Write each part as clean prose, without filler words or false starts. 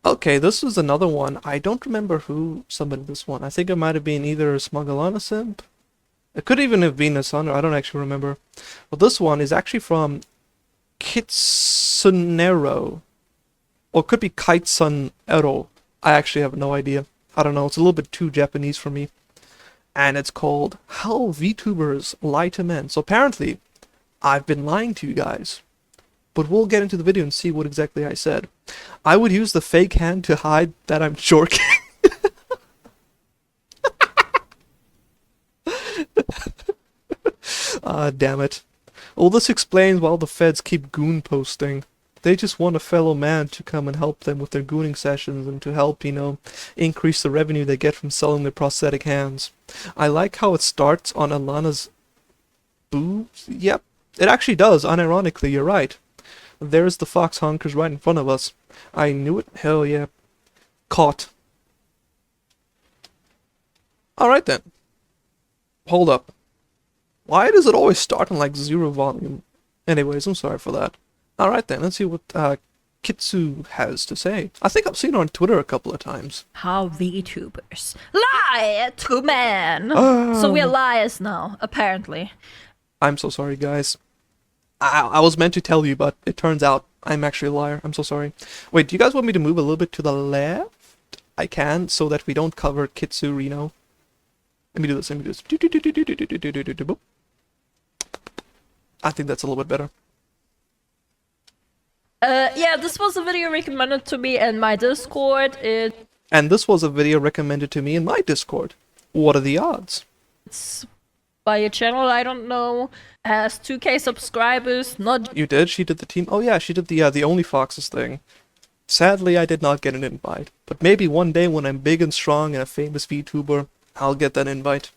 Okay, this is another one. I don't remember who submitted this one. I think it might have been either Smugglana Simp. It could even have been a son. I don't actually remember. But this one is actually from Kitsunero. Or it could be Kitsunero. I actually have no idea. I don't know. It's a little bit too Japanese for me. And it's called How VTubers Lie to Men. So apparently, I've been lying to you guys. But we'll get into the video and see what exactly I said. I would use the fake hand to hide that I'm jorking. Ah, damn it. Well, this explains why the feds keep goon posting. They just want a fellow man to come and help them with their gooning sessions and to help, increase the revenue they get from selling their prosthetic hands. I like how it starts on Alana's boobs. Yep, it actually does, unironically, you're right. There's the fox honkers right in front of us. I knew it. Hell yeah. Caught. Alright then. Hold up. Why does it always start on like 0 volume? Anyways, I'm sorry for that. Alright then, let's see what Kitsu has to say. I think I've seen her on Twitter a couple of times. How VTubers lie to men. So we're liars now, apparently. I'm so sorry, guys. I was meant to tell you, but it turns out I'm actually a liar. I'm so sorry. Wait, do you guys want me to move a little bit to the left? I can, so that we don't cover Kitsurino. Let me do this, I think that's a little bit better. Yeah, this was a video recommended to me in my Discord. And this was a video recommended to me in my Discord. What are the odds? It's by a channel I don't know, has 2K subscribers, not... You did? She did the team? Oh yeah, she did the Only Foxes thing. Sadly, I did not get an invite. But maybe one day when I'm big and strong and a famous VTuber, I'll get that invite.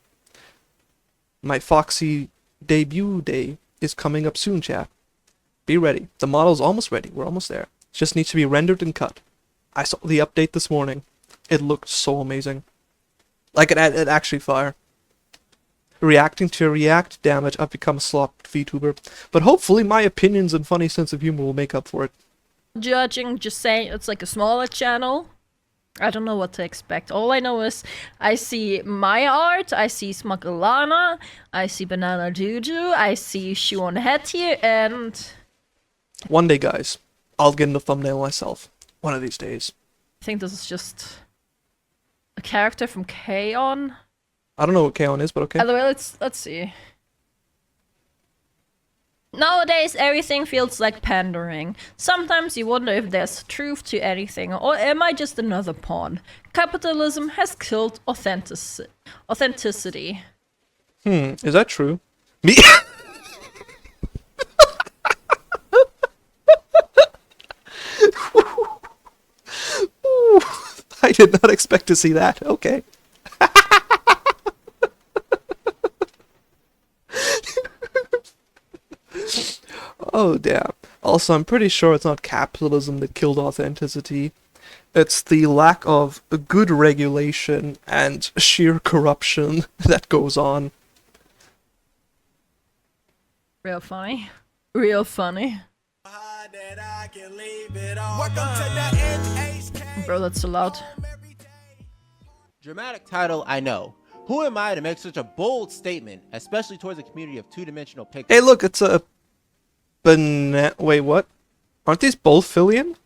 My Foxy debut day is coming up soon, chat. Be ready. The model's almost ready. We're almost there. It just needs to be rendered and cut. I saw the update this morning. It looked so amazing. Like it actually fire. Reacting to React, damn it, I've become a sloppy VTuber. But hopefully my opinions and funny sense of humor will make up for it. Judging, just saying it's like a smaller channel. I don't know what to expect. All I know is I see my art, I see Smugglana, I see Banana Juju, I see Shion Het here, and... One day, guys, I'll get in the thumbnail myself. One of these days. I think this is just a character from K-On! I don't know what K-On! Is, but okay. By the way, let's see. Nowadays, everything feels like pandering. Sometimes you wonder if there's truth to anything, or am I just another pawn? Capitalism has killed authenticity. Is that true? Me? I did not expect to see that. Okay. Oh, damn. Also, I'm pretty sure it's not capitalism that killed authenticity. It's the lack of good regulation and sheer corruption that goes on. Real funny. Real funny. Bro, that's so loud. Dramatic title, I know. Who am I to make such a bold statement, especially towards a community of two-dimensional pixels? Hey, look, it's a... Wait, what? Aren't these both Fillion?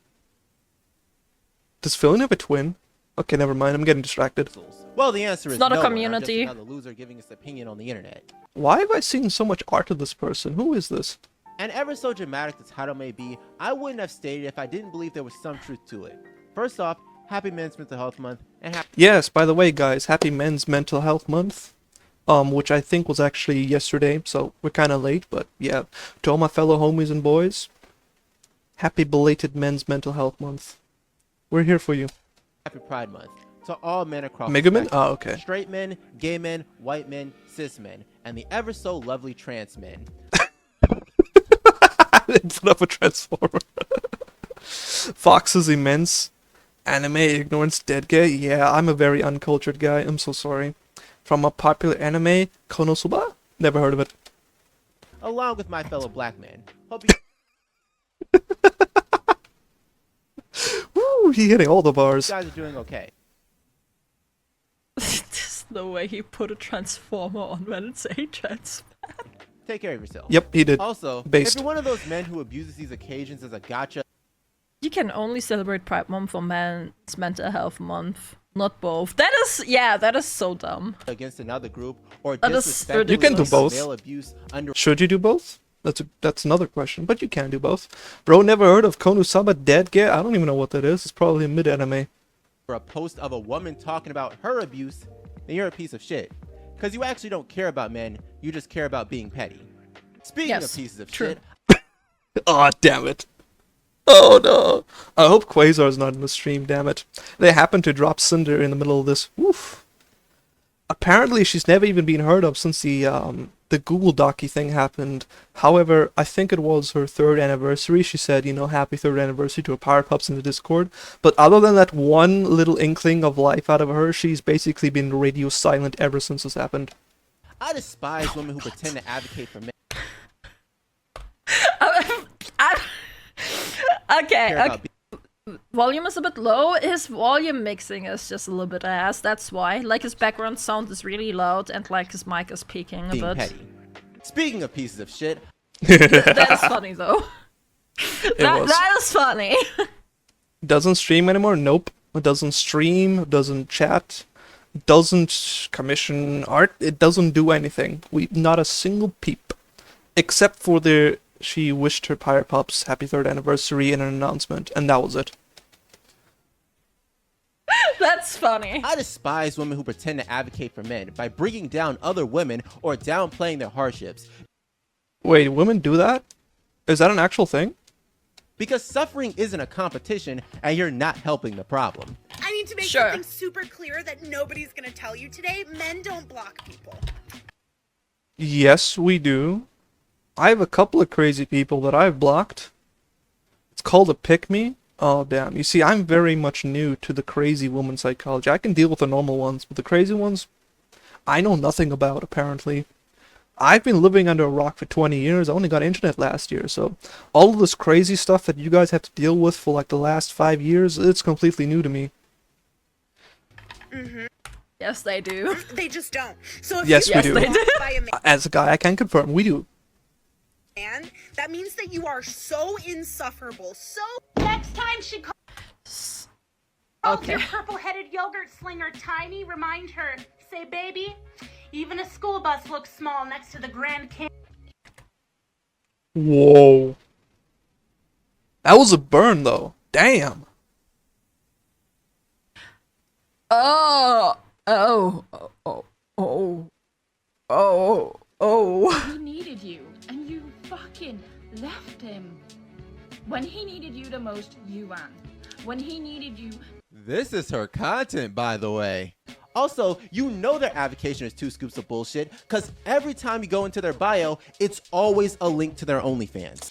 Does Fillion have a twin? Okay, never mind, I'm getting distracted. Well, the answer is not no, a community. I'm just another loser giving his opinion on the internet. Why have I seen so much art of this person? Who is this? And ever so dramatic the title may be, I wouldn't have stated if I didn't believe there was some truth to it. First off, happy Men's Mental Health Month, and happy... Yes, by the way, guys, happy Men's Mental Health Month. Which I think was actually yesterday, so we're kind of late, but yeah. To all my fellow homies and boys, happy belated Men's Mental Health Month. We're here for you. Happy Pride Month to all men across Mega the Men? spectrum. Oh, okay. Straight men, gay men, white men, cis men, and the ever so lovely trans men. Put up a transformer. Fox is immense. Anime ignorance dead gay. Yeah, I'm a very uncultured guy. I'm so sorry. From a popular anime, Konosuba? Never heard of it. Along with my fellow black men. Hope you... Woo! Woo! He hitting all the bars. You guys are doing okay. There's no way he put a transformer on when it's a trans. Take care of yourself. Yep, he did. Also, Based. if you're one of those men who abuses these occasions as a gotcha You can only celebrate Pride Month for Men's Mental Health Month, not both. That is so dumb. against another group or That is disrespectfully You can do both. male abuse under Should you do both? That's another question, but you can do both. Bro, never heard of Konosama Dead Get? I don't even know what that is. It's probably a mid-anime. a post of a woman talking about her abuse, then you're a piece of shit. Because you actually don't care about men, you just care about being petty. Speaking Yes, of pieces of true. shit, Oh, damn it. Oh, no. I hope Quasar's not in the stream, damn it. They happened to drop Cinder in the middle of this. Woof. Apparently, she's never even been heard of since the Google Docky thing happened. However, I think it was her 3rd anniversary. She said, you know, happy 3rd anniversary to her Power Pups in the Discord. But other than that one little inkling of life out of her, she's basically been radio silent ever since this happened. I despise women who pretend to advocate for men. Okay, Care about volume is a bit low. His volume mixing is just a little bit ass. That's why. Like his background sound is really loud, and like his mic is peaking a being bit. petty. Speaking of pieces of shit, That is funny though. was. That is funny. Doesn't stream anymore? Nope. It doesn't stream, doesn't chat, doesn't commission art, it doesn't do anything. Not a single peep. Except for she wished her Pirate Pups happy 3rd anniversary in an announcement, and that was it. That's funny. I despise women who pretend to advocate for men by bringing down other women or downplaying their hardships. Wait, women do that? Is that an actual thing? Because suffering isn't a competition and you're not helping the problem. I need to make Sure. something super clear that nobody's gonna tell you today. Men don't block people. Yes, we do. I have a couple of crazy people that I've blocked. It's called a pick-me. Oh, damn. You see, I'm very much new to the crazy woman psychology. I can deal with the normal ones, but the crazy ones, I know nothing about, apparently. I've been living under a rock for 20 years. I only got internet last year, so all of this crazy stuff that you guys have to deal with for like the last 5 years, it's completely new to me. Yes, they do. They just don't. So if Yes, you we get do. They do. blocked by a As a guy, I can confirm, we do. man, that means that you are so insufferable. So Next time she calls Okay. your purple-headed yogurt slinger Tiny, remind her, say, baby, even a school bus looks small next to the Grand Canyon. Whoa. That was a burn, though. Damn. Oh. He needed you, and you fucking left him. When he needed you the most, you ran. When he needed you, This is her content, by the way. Also, you know their avocation is 2 scoops of bullshit, because every time you go into their bio, it's always a link to their OnlyFans.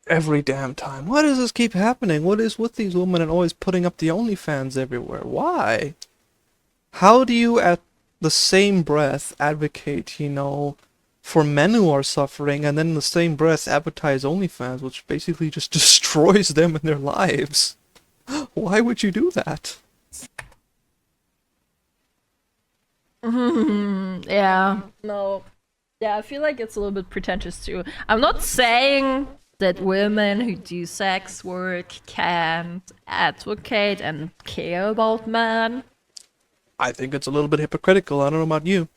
Every damn time. Why does this keep happening? What is with these women and always putting up the OnlyFans everywhere? Why? How do you at the same breath advocate, you know, for men who are suffering, and then in the same breath advertise OnlyFans, which basically just destroys them and their lives? Why would you do that? Yeah. No. Yeah, I feel like it's a little bit pretentious too. I'm not saying that women who do sex work can't advocate and care about men. I think it's a little bit hypocritical. I don't know about you.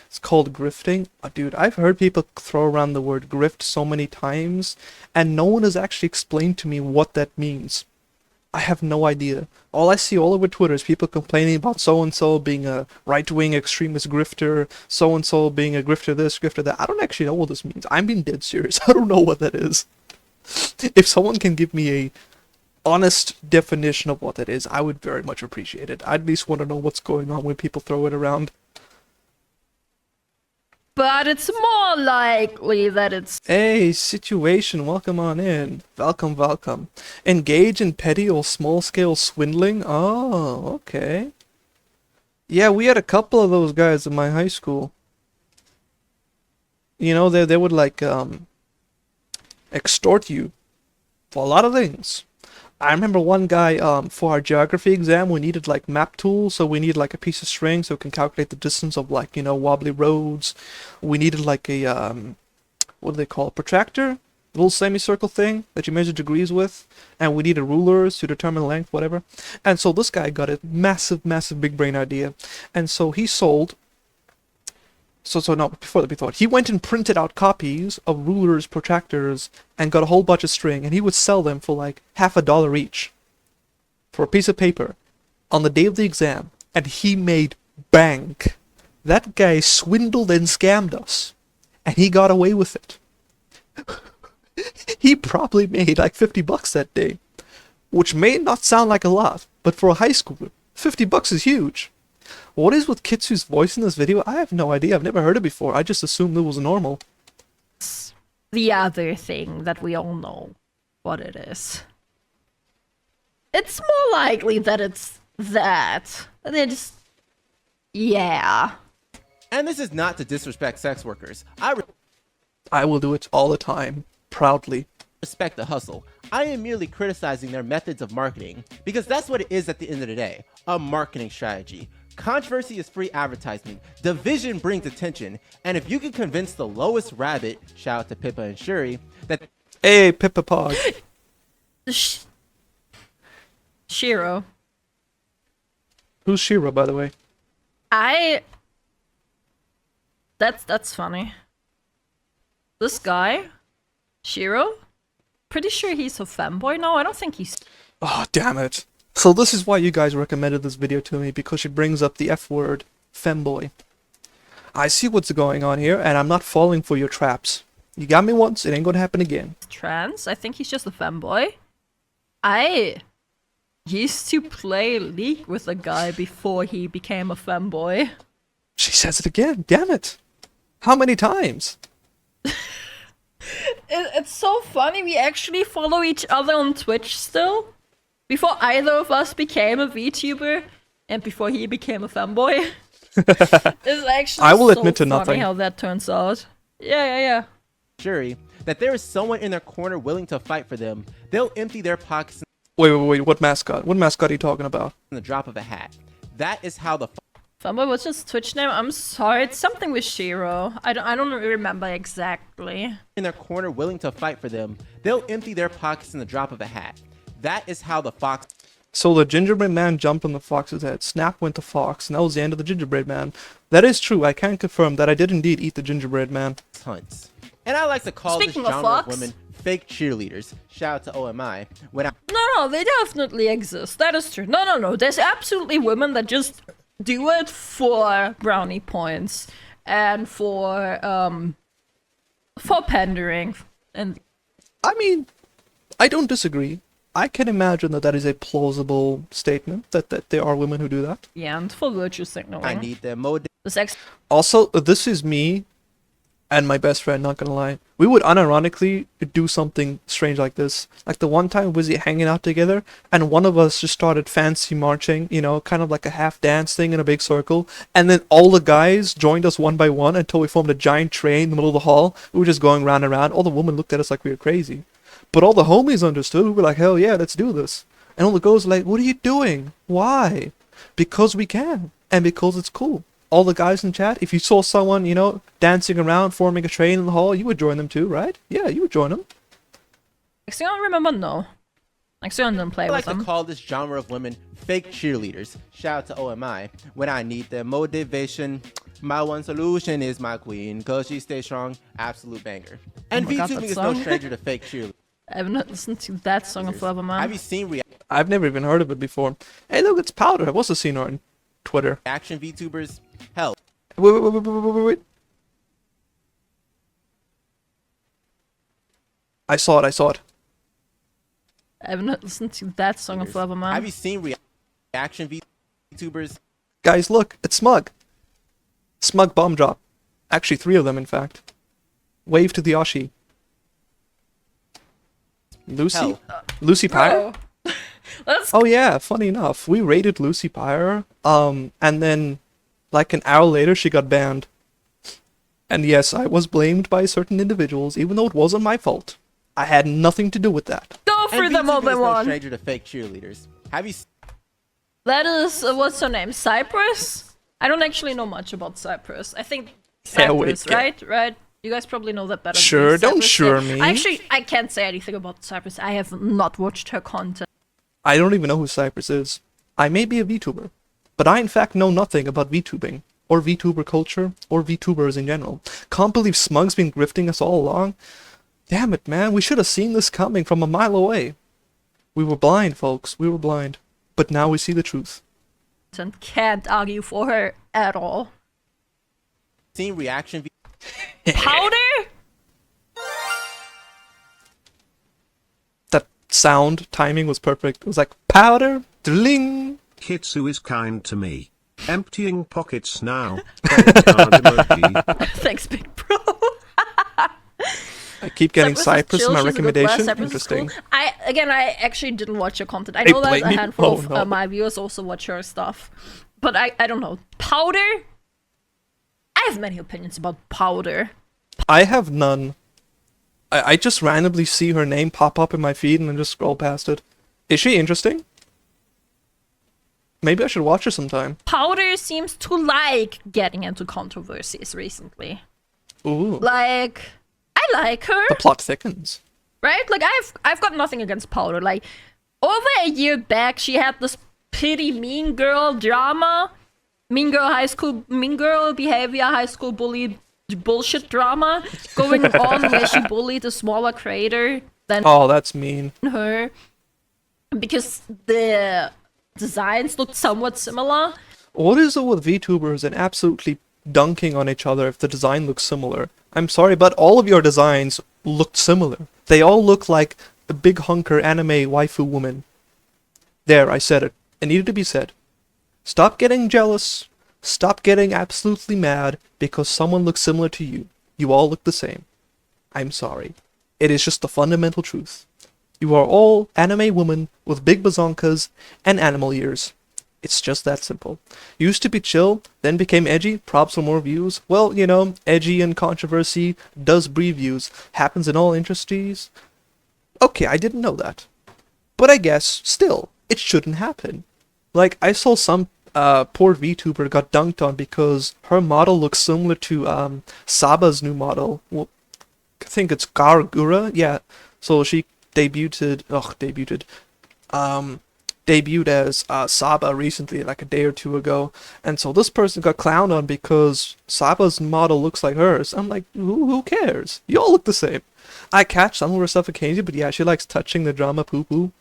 It's called grifting. Dude, I've heard people throw around the word grift so many times, and no one has actually explained to me what that means. I have no idea. All I see all over Twitter is people complaining about so-and-so being a right-wing extremist grifter, so-and-so being a grifter this, grifter that. I don't actually know what this means. I'm being dead serious. I don't know what that is. If someone can give me a honest definition of what that is, I would very much appreciate it. I at least want to know what's going on when people throw it around. But it's more likely that it's Hey, situation, welcome on in. Welcome, welcome. Engage in petty or small-scale swindling? Oh, okay. Yeah, we had a couple of those guys in my high school. You know, they would like, extort you for a lot of things. I remember one guy, for our geography exam, we needed like map tools, so we needed like a piece of string so we can calculate the distance of like, you know, wobbly roads. We needed like a, what do they call it? Protractor? A little semicircle thing that you measure degrees with. And we needed rulers to determine length, whatever. And so this guy got a massive, massive big brain idea. And so he sold... before he went and printed out copies of rulers, protractors, and got a whole bunch of string, and he would sell them for like $50 each for a piece of paper on the day of the exam, and he made bank. That guy swindled and scammed us, and he got away with it. He probably made like $50 that day, which may not sound like a lot, but for a high schooler, $50 is huge. What is with Kitsu's voice in this video? I have no idea. I've never heard it before. I just assumed it was normal. The other thing that we all know what it is. It's more likely that it's that. They're just... yeah. And this is not to disrespect sex workers. I will do it all the time. Proudly. Respect the hustle. I am merely criticizing their methods of marketing, because that's what it is at the end of the day. A marketing strategy. Controversy is free advertisement. Division brings attention. And if you can convince the lowest rabbit, shout out to Pippa and Shuri, that... Hey, Pippa Pog. Shiro. Who's Shiro, by the way? That's funny. This guy, Shiro? Pretty sure he's a fanboy. No, I don't think he's... Oh, damn it. So this is why you guys recommended this video to me, because it brings up the F word, femboy. I see what's going on here, and I'm not falling for your traps. You got me once, it ain't gonna happen again. trans. I think he's just a femboy. I used to play League with a guy before he became a femboy. She says it again, damn it. How many times? It's so funny, we actually follow each other on Twitch still. Before either of us became a VTuber, and before he became a femboy. It's actually I will so admit to funny nothing. how that turns out. Yeah. Shuri, that there is someone in their corner willing to fight for them, they'll empty their pockets Wait, what mascot? What mascot are you talking about? in the drop of a hat. That is how the Femboy, what's his Twitch name? I'm sorry, it's something with Shiro. I don't remember exactly. in their corner willing to fight for them, they'll empty their pockets in the drop of a hat. That is how the fox So the gingerbread man jumped on the fox's head. Snap went the fox, and that was the end of the gingerbread man. That is true, I can confirm that I did indeed eat the gingerbread man. hunts. And I like to call Speaking this of genre of fox. women fake cheerleaders. Shout out to OMI. When I No, they definitely exist. That is true. No. There's absolutely women that just do it for brownie points and for pandering. And I mean, I don't disagree. I can imagine that is a plausible statement, that there are women who do that. yeah, and for virtue signaling. I need them more The sex Also, this is me and my best friend, not gonna lie. We would unironically do something strange like this. Like the one time we was hanging out together, and one of us just started fancy marching, you know, kind of like a half dance thing in a big circle. And then all the guys joined us one by one until we formed a giant train in the middle of the hall. We were just going round and round. All the women looked at us like we were crazy. But all the homies understood. We were like, hell yeah, let's do this. And all the girls were like, what are you doing? Why? Because we can. And because it's cool. All the guys in chat, if you saw someone, you know, dancing around, forming a train in the hall, you would join them too, right? Yeah, you would join them. I don't remember, no. I didn't play I with like to them. call this genre of women fake cheerleaders. Shout out to OMI. When I need their motivation, my one solution is my queen, cause she stays strong, absolute banger. And Oh my God, VTubing that is no song. stranger to fake cheerleaders. I haven't listened to that song in forever, Have man. you seen I've never even heard of it before. Hey, look, it's Powder. What's the scene on Twitter? reaction VTubers? Hell, Wait. I saw it. I haven't listened to that song in forever, man. have you seen reaction VTubers? Guys, look, it's Smug. Smug bomb drop. Actually, 3 of them, in fact. Wave to the Ashi. Lucy? Hell. Lucy Pyre? Bro. Let's Oh yeah, funny enough, we raided Lucy Pyre, and then, like an hour later, she got banned. And yes, I was blamed by certain individuals, even though it wasn't my fault. I had nothing to do with that. go through And them all VTuber they is no want. stranger to fake cheerleaders. Have you That is, what's her name? Cypress? I don't actually know much about Cypress. I think Yeah, wait, Cypress, yeah. right? You guys probably know that better than Sure, me. don't Cypress, sure yeah. me. Actually, I can't say anything about Cypress. I have not watched her content. I don't even know who Cypress is. I may be a VTuber, but I in fact know nothing about VTubing, or VTuber culture, or VTubers in general. Can't believe Smug's been grifting us all along. Damn it, man, we should have seen this coming from a mile away. We were blind, folks, we were blind. But now we see the truth. And can't argue for her at all. seen reaction Powder? That sound timing was perfect. It was like, powder, dling. Kitsu is kind to me. Emptying pockets now. Credit card emoji. Thanks, Big Bro. I keep getting Cypress in my chill, she's a good class, recommendation. Cypress is cool. Interesting. I actually didn't watch her content. I Hey, know that blame a me? handful Oh, of no. my viewers also watch her stuff. But I don't know. Powder? I have many opinions about Powder. I have none. I just randomly see her name pop up in my feed and then just scroll past it. Is she interesting? Maybe I should watch her sometime. Powder seems to like getting into controversies recently. Ooh. Like, I like her, The plot thickens. right? Like, I've got nothing against Powder. Like, over a year back, she had this pretty mean girl drama. Mean girl behavior, high school bully bullshit drama going on where she bullied a smaller creator than Oh, that's mean. her because the designs looked somewhat similar. What is it with VTubers and absolutely dunking on each other if the design looks similar? I'm sorry, but all of your designs looked similar. They all look like a big hunker anime waifu woman. There, I said it. It needed to be said. Stop getting jealous. Stop getting absolutely mad because someone looks similar to you. You all look the same. I'm sorry. It is just the fundamental truth. You are all anime women with big bazonkas and animal ears. It's just that simple. Used to be chill, then became edgy, props for more views. Well, you know, edgy and controversy does breed views. Happens in all industries. Okay, I didn't know that. But I guess, still, it shouldn't happen. Like, I saw some poor VTuber got dunked on because her model looks similar to Saba's new model. Well, I think it's Gargura, yeah. So she debuted as Saba recently, like a day or two ago, and so this person got clowned on because Saba's model looks like hers. I'm like, who cares? You all look the same. I catch some of her stuff occasionally, but yeah, she likes touching the drama poo-poo.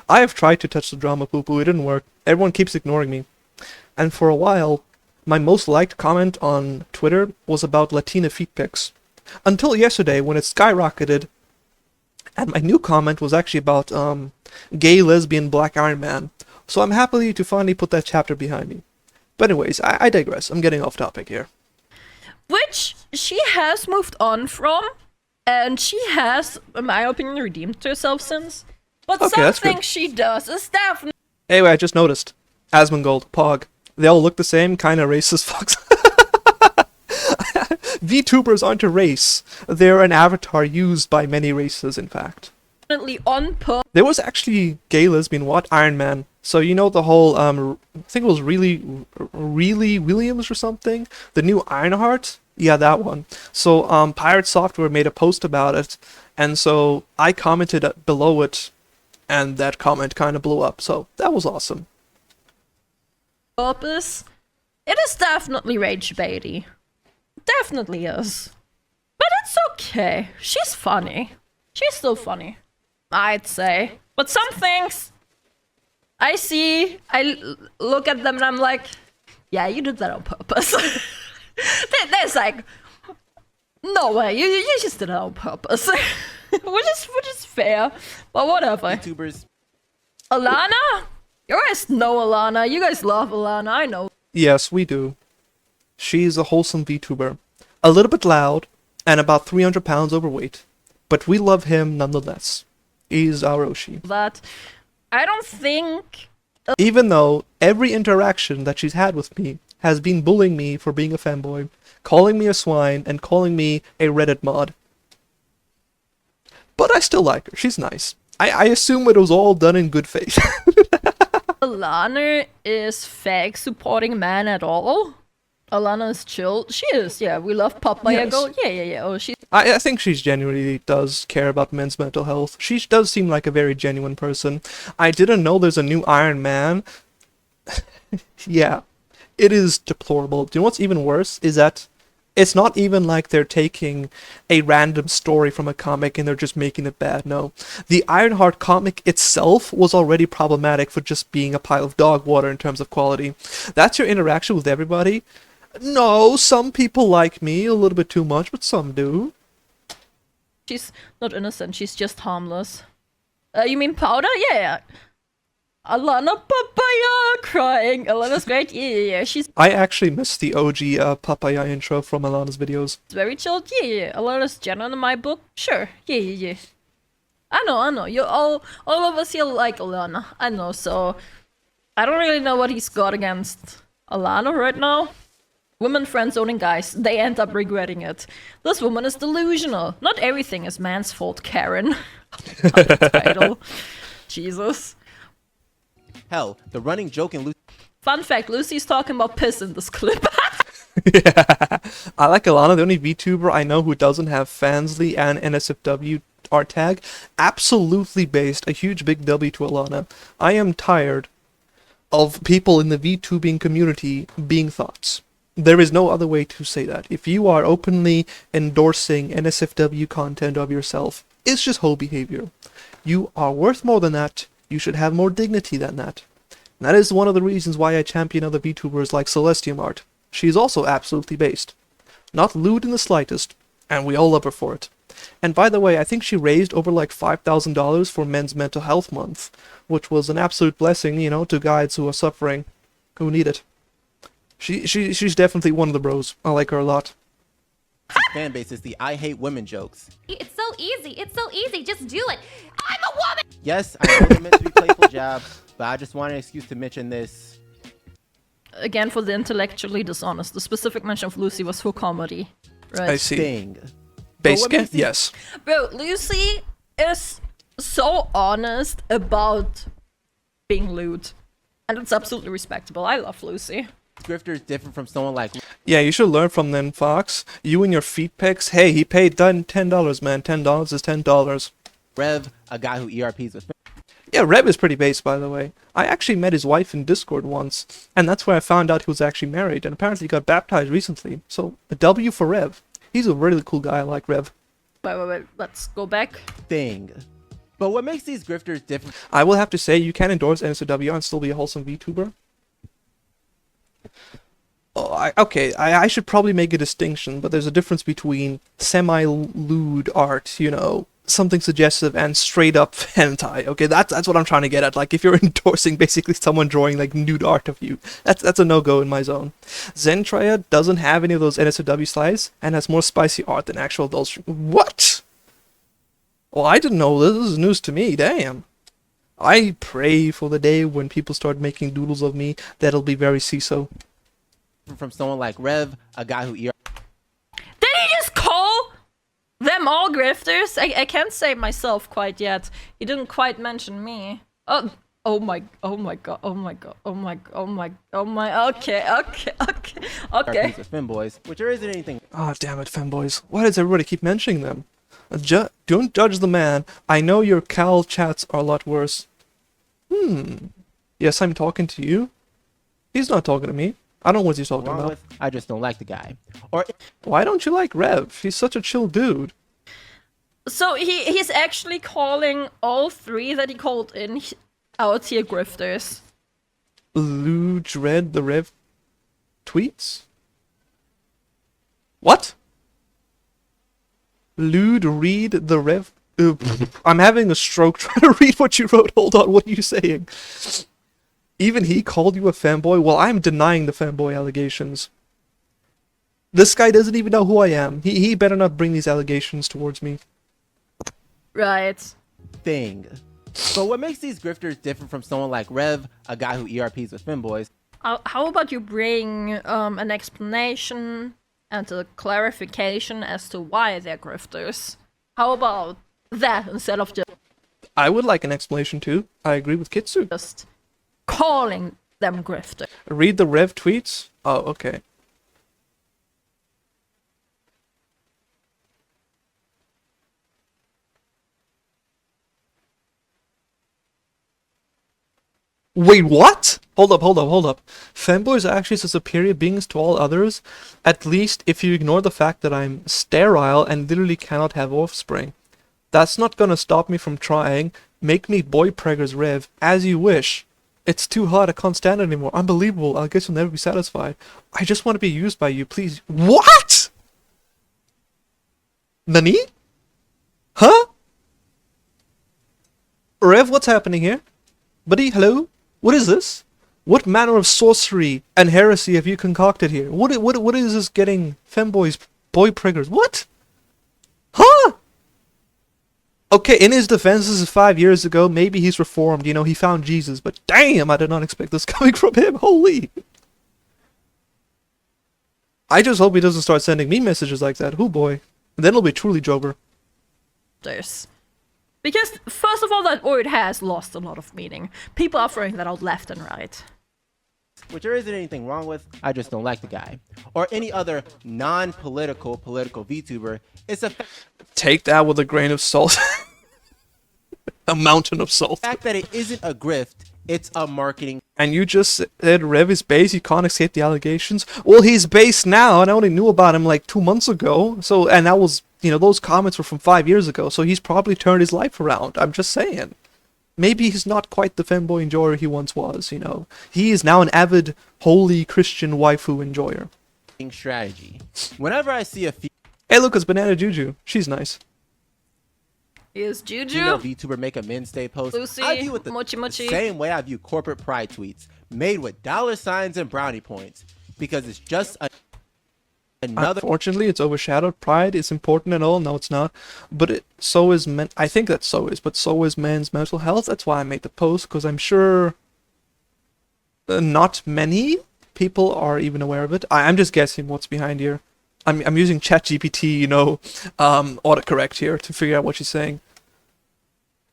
I have tried to touch the drama poo-poo, it didn't work. Everyone keeps ignoring me. And for a while, my most liked comment on Twitter was about Latina feet pics. Until yesterday, when it skyrocketed, and my new comment was actually about gay, lesbian, black Iron Man. So I'm happy to finally put that chapter behind me. But anyways, I digress. I'm getting off topic here. Which she has moved on from, and she has, in my opinion, redeemed herself since. But Okay, that's something good. she does is definitely Anyway, I just noticed. Asmongold, Pog. They all look the same, kinda racist fucks. VTubers aren't a race. They're an avatar used by many races, in fact. on purpose. There was actually gay, lesbian, what? Iron Man. So you know the whole, I think it was really Williams or something? The new Ironheart? Yeah, that one. So, Pirate Software made a post about it, and so I commented below it, and that comment kind of blew up, so that was awesome. It is definitely rage baity. Definitely is. But it's okay. She's funny. She's still funny, I'd say. But some things I see, look at them and I'm like, yeah, you did that on purpose. There's like, no way, you just did it on purpose. which is fair, but whatever. VTubers. Alana? You guys know Alana. You guys love Alana, I know. Yes, we do. She's a wholesome VTuber. A little bit loud, and about 300 pounds overweight. But we love him nonetheless. He's our Oshi. That I don't think Even though every interaction that she's had with me has been bullying me for being a fanboy, calling me a swine, and calling me a Reddit mod. But I still like her. She's nice. I assume it was all done in good faith. Alana is fag supporting man at all. Alana is chill. She is, yeah. We love Papaya Yes. Go. Yeah. Oh, she's I think she genuinely does care about men's mental health. She does seem like a very genuine person. I didn't know there's a new Iron Man. Yeah, it is deplorable. Do you know what's even worse? Is that it's not even like they're taking a random story from a comic and they're just making it bad. No. The Ironheart comic itself was already problematic for just being a pile of dog water in terms of quality. That's your interaction with everybody? No, some people like me a little bit too much, but some do. not innocent. She's just harmless. You mean Powder? Yeah. Alana Papaya crying. Alana's great. Yeah. She's I actually missed the OG Papaya intro from Alana's videos. very chilled. Yeah. Alana's genuine in my book. Sure. Yeah. I know. You all of us here like Alana. I know. So I don't really know what he's got against Alana right now. Women friend-zoning guys, they end up regretting it. This woman is delusional. Not everything is man's fault, Karen. Title. Jesus. Hell, the running joke in Fun fact, Lucy's talking about piss in this clip. Yeah, I like Alana, the only VTuber I know who doesn't have Fansly and NSFW art tag. Absolutely based. A huge big W to Alana. I am tired of people in the VTubing community being thoughts. There is no other way to say that. If you are openly endorsing NSFW content of yourself, it's just whole behavior. You are worth more than that. You should have more dignity than that. And that is one of the reasons why I champion other VTubers like Celestium Art. She is also absolutely based. Not lewd in the slightest, and we all love her for it. And by the way, I think she raised over like $5,000 for Men's Mental Health Month, which was an absolute blessing, you know, to guides who are suffering, who need it. She's definitely one of the bros. I like her a lot. fan base is the I hate women jokes. It's so easy. It's so easy. Just do it. I'm a woman. Yes, I know they're meant to be playful jabs, but I just want an excuse to mention this. Again, for the intellectually dishonest, the specific mention of Lucy was for comedy. Right. I see. Thing. Base what makes it- yes. Bro, Lucy is so honest about being lewd. And it's absolutely respectable. I love Lucy. Grifter is different from someone like Yeah, you should learn from them, Fox. You and your feet pics. Hey, he paid $10, man. $10 is $10. Rev, a guy who ERPs with. Yeah, Rev is pretty base, by the way. I actually met his wife in Discord once, and that's where I found out he was actually married, and apparently he got baptized recently. So, a W for Rev. He's a really cool guy. I like Rev. Wait. Let's go back. Thing. But what makes these grifters different? I will have to say, you can endorse NSW and still be a wholesome VTuber. Oh, I should probably make a distinction, but there's a difference between semi-lewd art, you know, something suggestive, and straight-up hentai. Okay, that's what I'm trying to get at. Like, if you're endorsing basically someone drawing, like, nude art of you, that's a no-go in my zone. Zentria doesn't have any of those NSFW slides, and has more spicy art than actual adults. What? Well, I didn't know this. This is news to me. Damn. I pray for the day when people start making doodles of me that'll be very CISO. From someone like Rev, a guy who Did he just call them all grifters? I can't say myself quite yet. He didn't quite mention me. Oh my god. Okay. ERPs with femboys, which there isn't anything. Ah, damn it, femboys. Why does everybody keep mentioning them? Don't judge the man. I know your Cal chats are a lot worse. Yes, I'm talking to you. He's not talking to me. I don't know what he's talking Wrong about. with, I just don't like the guy. Or Why don't you like Rev? He's such a chill dude. So he's actually calling all three that he called in out here grifters. Luge read the Rev tweets? What? Lude read the Rev... I'm having a stroke trying to read what you wrote. Hold on, what are you saying? Even he called you a fanboy? Well, I'm denying the fanboy allegations. This guy doesn't even know who I am. He better not bring these allegations towards me. Right. thing. But what makes these grifters different from someone like Rev, a guy who ERPs with femboys? How about you bring an explanation and a clarification as to why they're grifters? How about that instead of just... I would like an explanation too. I agree with Kitsu. Just calling them grifter. Read the Rev tweets? Oh, okay. Wait, what? Hold up. Femboys are actually superior beings to all others, at least if you ignore the fact that I'm sterile and literally cannot have offspring. That's not gonna stop me from trying. Make me boy preggers, Rev, as you wish. It's too hot, I can't stand it anymore. Unbelievable, I guess you'll never be satisfied. I just want to be used by you, please. What? Nani? Huh? Rev, what's happening here? Buddy, hello? What is this? What manner of sorcery and heresy have you concocted here? What is this getting femboys, boy preggers? What? Huh? Okay, in his defense, this is 5 years ago. Maybe he's reformed, you know, he found Jesus. But damn, I did not expect this coming from him. Holy. I just hope he doesn't start sending me messages like that. Oh boy. And then it'll be truly Joker. Because, first of all, that word has lost a lot of meaning. People are throwing that out left and right. Which there isn't anything wrong with, I just don't like the guy. Or any other non-political VTuber. It's a Take that with a grain of salt. A mountain of salt. fact that it isn't a grift, it's a marketing. And you just said Rev is base, you can't escape the allegations? Well, he's base now, and I only knew about him like 2 months ago. So, and that was, you know, those comments were from 5 years ago, so he's probably turned his life around. I'm just saying. Maybe he's not quite the femboy enjoyer he once was, you know. He is now an avid, holy Christian waifu enjoyer. Strategy. Whenever I see a Hey, look, it's Banana Juju. She's nice. Is Juju? female VTuber make a men's day post, Lucy, I view it the Mochi Mochi. same way I view corporate pride tweets made with $signs and brownie points, because it's just another. Unfortunately, it's overshadowed. Pride is important and all. No, it's not. But so is men. I think that so is. But so is men's mental health. That's why I made the post, because I'm sure not many people are even aware of it. I'm just guessing what's behind here. I'm using ChatGPT, you know, autocorrect here to figure out what she's saying.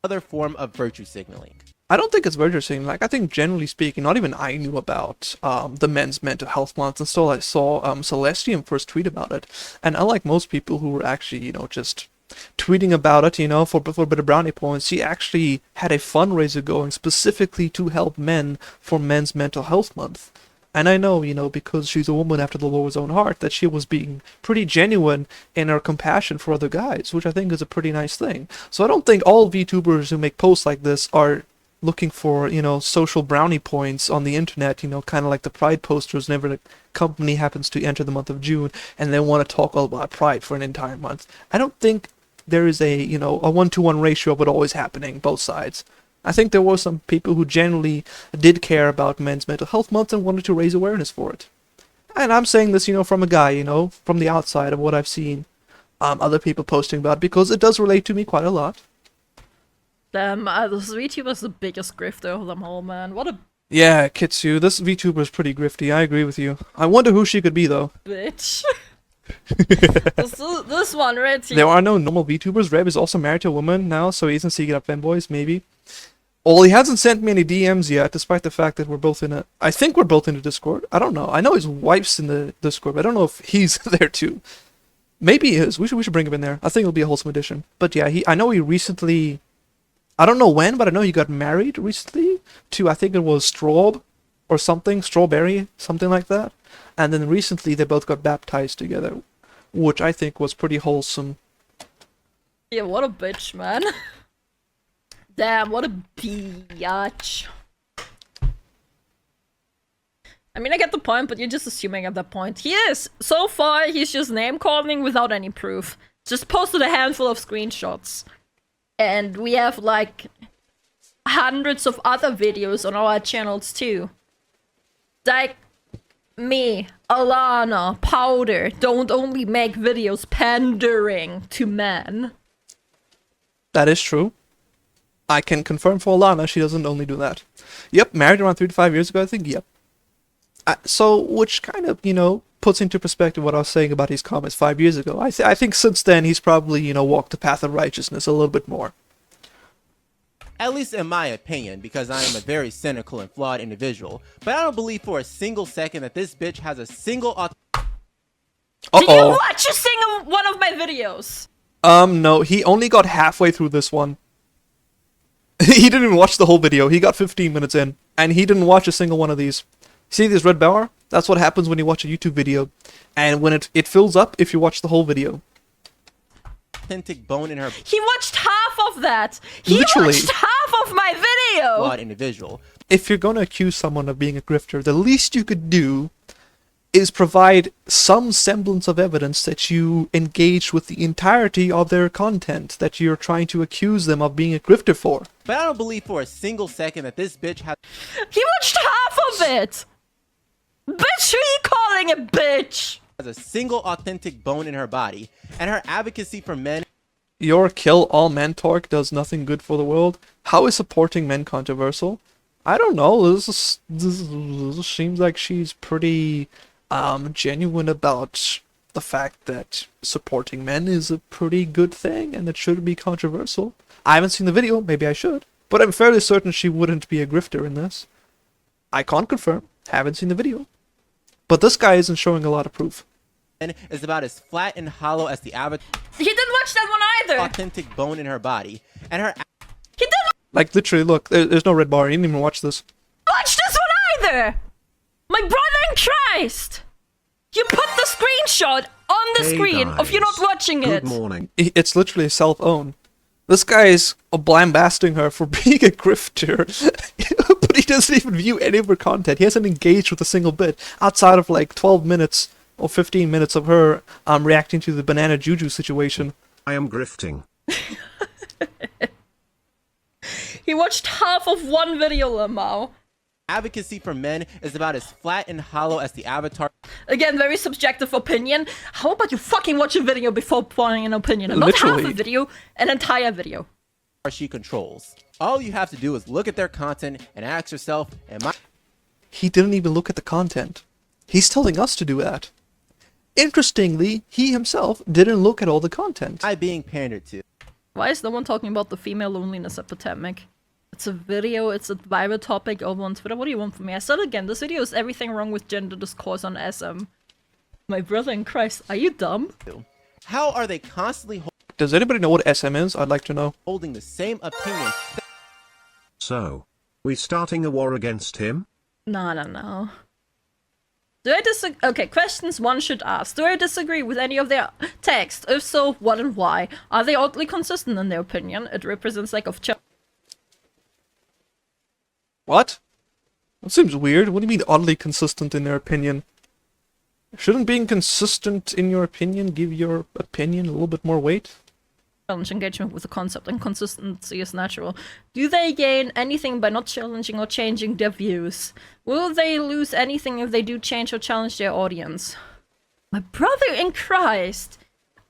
Other form of virtue signaling. I don't think it's virtue signaling. Like, I think generally speaking, not even I knew about the men's mental health month until I saw Celestium first tweet about it. And unlike most people who were actually, you know, just tweeting about it, you know, for a bit of brownie points, she actually had a fundraiser going specifically to help men for Men's Mental Health Month. And I know, you know, because she's a woman after the Lord's own heart, that she was being pretty genuine in her compassion for other guys, which I think is a pretty nice thing. So I don't think all VTubers who make posts like this are looking for, you know, social brownie points on the internet, you know, kind of like the Pride posters whenever the company happens to enter the month of June and they want to talk all about Pride for an entire month. I don't think there is a, you know, a 1-to-1 ratio of it always happening, both sides. I think there were some people who generally did care about Men's Mental Health Month and wanted to raise awareness for it. And I'm saying this, you know, from a guy, you know, from the outside of what I've seen other people posting about, because it does relate to me quite a lot. Damn, this VTuber is the biggest grifter of them all, man. What a Yeah, Kitsu, this VTuber is pretty grifty, I agree with you. I wonder who she could be, though. bitch. this one right here. There are no normal VTubers. Reb is also married to a woman now, so he isn't seeking up fanboys, maybe. Well, he hasn't sent me any DMs yet, despite the fact that we're both in a... I think we're both in the Discord. I don't know. I know his wife's in the Discord, but I don't know if he's there too. Maybe he is. We should bring him in there. I think it'll be a wholesome addition. But yeah, I know he recently... I don't know when, but I know he got married recently to, I think it was Straub or something. Strawberry, something like that. And then recently they both got baptized together, which I think was pretty wholesome. Yeah, what a bitch, man. Damn, what a biatch. I mean, I get the point, but you're just assuming at that point. He is. So far, he's just name-calling without any proof. Just posted a handful of screenshots. And we have, like, hundreds of other videos on our channels, too. Like, me, Alana, Powder, don't only make videos pandering to men. That is true. I can confirm for Alana, she doesn't only do that. Yep, married around 3 to 5 years ago, I think, yep. So, which kind of, you know, puts into perspective what I was saying about his comments 5 years ago. I think since then, he's probably, you know, walked the path of righteousness a little bit more. At least in my opinion, because I am a very cynical and flawed individual. But I don't believe for a single second that this bitch has a single Did you watch a single one of my videos? No, he only got halfway through this one. He didn't even watch the whole video. He got 15 minutes in, and he didn't watch a single one of these. See this red bar? That's what happens when you watch a YouTube video. And when it fills up if you watch the whole video. authentic bone in her He watched half of that. He Literally. watched half of my video. flawed individual. If you're gonna accuse someone of being a grifter, the least you could do is provide some semblance of evidence that you engaged with the entirety of their content that you're trying to accuse them of being a grifter for. But I don't believe for a single second that this bitch has He watched half of it. Bitch, who are you calling a bitch? a single authentic bone in her body, and her advocacy for men Your kill all men talk does nothing good for the world. How is supporting men controversial? I don't know. This seems like she's pretty genuine about the fact that supporting men is a pretty good thing and it shouldn't be controversial. I haven't seen the video, maybe I should, but I'm fairly certain she wouldn't be a grifter in this. I can't confirm, haven't seen the video. But this guy isn't showing a lot of proof. is about as flat and hollow as the avatar He didn't watch that one either. authentic bone in her body, and her He didn't Like, literally, look, there's no red bar, you didn't even watch this. watch this one either. My brother in Christ. You put the screenshot on the Hey screen of you not guys. watching it. Good morning. It's literally self-own. This guy's lambasting her for being a grifter, but he doesn't even view any of her content. He hasn't engaged with a single bit, outside of like 12 minutes or 15 minutes of her reacting to the banana juju situation. I am grifting. He watched half of one video, Lamau. advocacy for men is about as flat and hollow as the avatar Again, very subjective opinion. How about you fucking watch a video before forming an opinion? And not half Literally. a video, an entire video. she controls. All you have to do is look at their content and ask yourself, am He didn't even look at the content. He's telling us to do that. Interestingly, he himself didn't look at all the content. I being pandered to? Why is no one talking about the female loneliness epidemic? It's a video, it's a viral topic over on Twitter. What do you want from me? I said again, this video is everything wrong with gender discourse on SM. My brother in Christ, are you dumb? How are they constantly Does anybody know what SM is? I'd like to know. holding the same opinion? So, we starting a war against him? No. Do I disagree? Okay, questions one should ask. Do I disagree with any of their text? If so, what and why? Are they oddly consistent in their opinion? It represents lack of What? That seems weird. What do you mean oddly consistent in their opinion? Shouldn't being consistent in your opinion give your opinion a little bit more weight? challenge engagement with the concept, and consistency is natural. Do they gain anything by not challenging or changing their views? Will they lose anything if they do change or challenge their audience? My brother in Christ,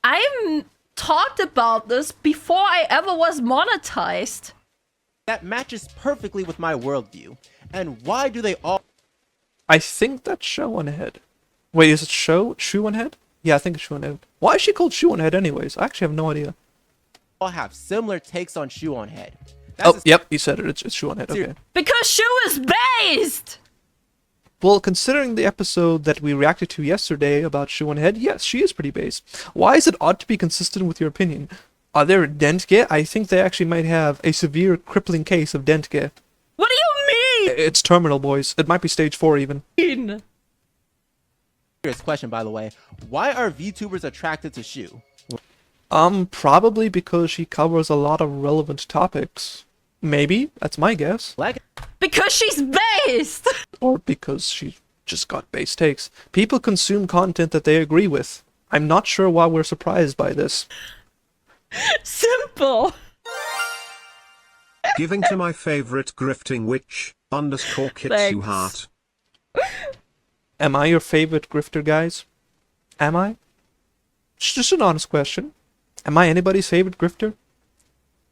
I talked about this before I ever was monetized. That matches perfectly with my worldview. And why do they all I think that's Shoe on Head. Wait, is it Shoe on Head? Yeah, I think it's Shoe on Head. Why is she called Shoe on Head anyways? I actually have no idea. have similar takes on Shoe on Head? Oh, yep, you said it. It's Shoe on Head. Okay. Because Shu is based! Well, considering the episode that we reacted to yesterday about Shoe on Head, yes, she is pretty based. Why is it odd to be consistent with your opinion? Are there Dentge? I think they actually might have a severe crippling case of Dentge. What do you mean? It's terminal, boys. It might be stage 4 even. Serious question, by the way. Why are VTubers attracted to Shoe? Probably because she covers a lot of relevant topics. Maybe, that's my guess. Like Because she's based! Or because she just got base takes. People consume content that they agree with. I'm not sure why we're surprised by this. Simple! Giving to my favorite grifting witch, _ Kitsu heart. Am I your favorite grifter, guys? Am I? It's just an honest question. Am I anybody's favorite grifter?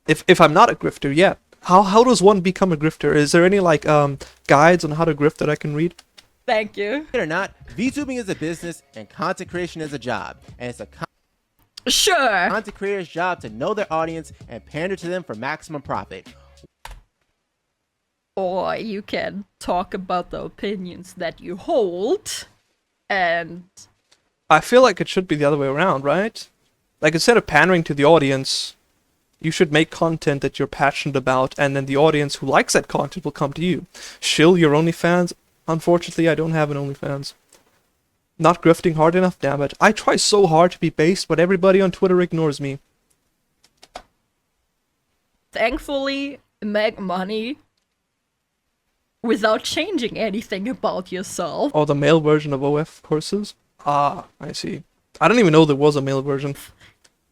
If I'm not a grifter, yeah. How does one become a grifter? Is there any like guides on how to grift that I can read? Thank you. it or not, VTubing is a business and content creation is a job. And it's a Sure. content creator's job to know their audience and pander to them for maximum profit. or you can talk about the opinions that you hold, and I feel like it should be the other way around, right? Like, instead of pandering to the audience, you should make content that you're passionate about, and then the audience who likes that content will come to you. Shill your OnlyFans. Unfortunately, I don't have an OnlyFans. Not grifting hard enough, damn it. I try so hard to be based, but everybody on Twitter ignores me. thankfully make money without changing anything about yourself. Oh, the male version of OF courses? Ah, I see. I didn't even know there was a male version.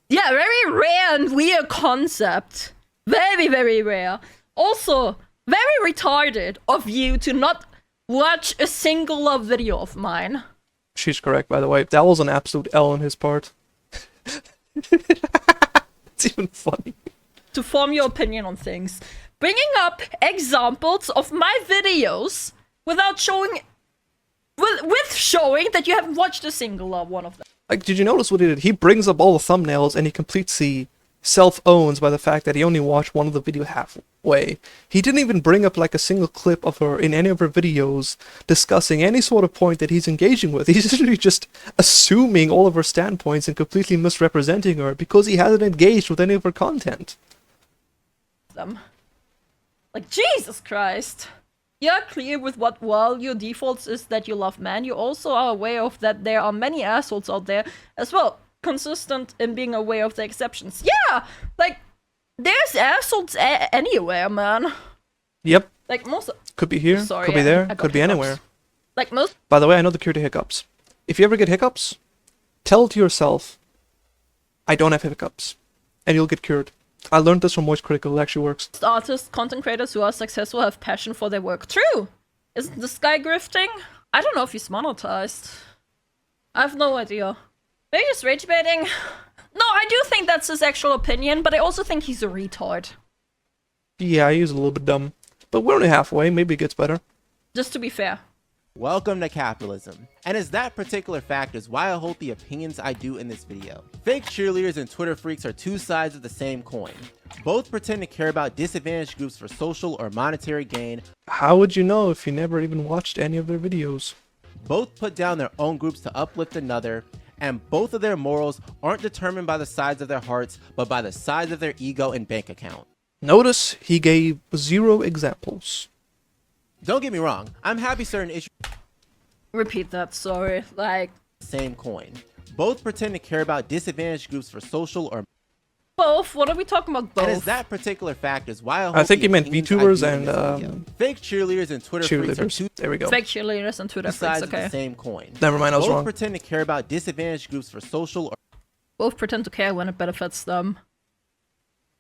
Yeah, very rare and weird concept. Very, very rare. Also, very retarded of you to not watch a single love video of mine. She's correct, by the way. That was an absolute L on his part. It's even funny. To form your opinion on things. Bringing up examples of my videos without showing... with showing that you haven't watched a single one of them. Like, did you notice what he did? He brings up all the thumbnails and he completely self-owns by the fact that he only watched one of the video halfway. He didn't even bring up like a single clip of her in any of her videos discussing any sort of point that he's engaging with. He's literally just assuming all of her standpoints and completely misrepresenting her because he hasn't engaged with any of her content. Like, Jesus Christ. You're clear with what, while your defaults is that you love men, you also are aware of that there are many assholes out there as well. Consistent in being aware of the exceptions. Yeah! Like, there's assholes anywhere, man. Yep. Like, most... Could be here, Sorry, could be I there, got could be hiccups. anywhere. Like, most... By the way, I know the cure to hiccups. If you ever get hiccups, tell to yourself, I don't have hiccups. And you'll get cured. I learned this from Moist Critical, it actually works. Artists, content creators who are successful have passion for their work. True! Isn't this guy grifting? I don't know if he's monetized. I have no idea. Maybe just rage baiting? No, I do think that's his actual opinion, but I also think he's a retard. Yeah, he's a little bit dumb. But we're only halfway, maybe it gets better. Just to be fair. Welcome to capitalism. And it's that particular fact is why I hold the opinions I do in this video. Fake cheerleaders and Twitter freaks are two sides of the same coin. Both pretend to care about disadvantaged groups for social or monetary gain. How would you know if you never even watched any of their videos? Both put down their own groups to uplift another. And both of their morals aren't determined by the size of their hearts, but by the size of their ego and bank account. Notice he gave 0 examples. Don't get me wrong, I'm happy certain issues Repeat that, sorry. Like, same coin. Both pretend to care about disadvantaged groups for social or both? What are we talking about, both? and it's that particular fact is why I think the he meant opinions I VTubers do in and this video. Fake cheerleaders and Twitter freaks are cheerleaders. two There we go. Fake cheerleaders and Twitter freaks, sides of the okay. same coin. Never mind, I was Both wrong. pretend to care about disadvantaged groups for social or Both pretend to care when it benefits them.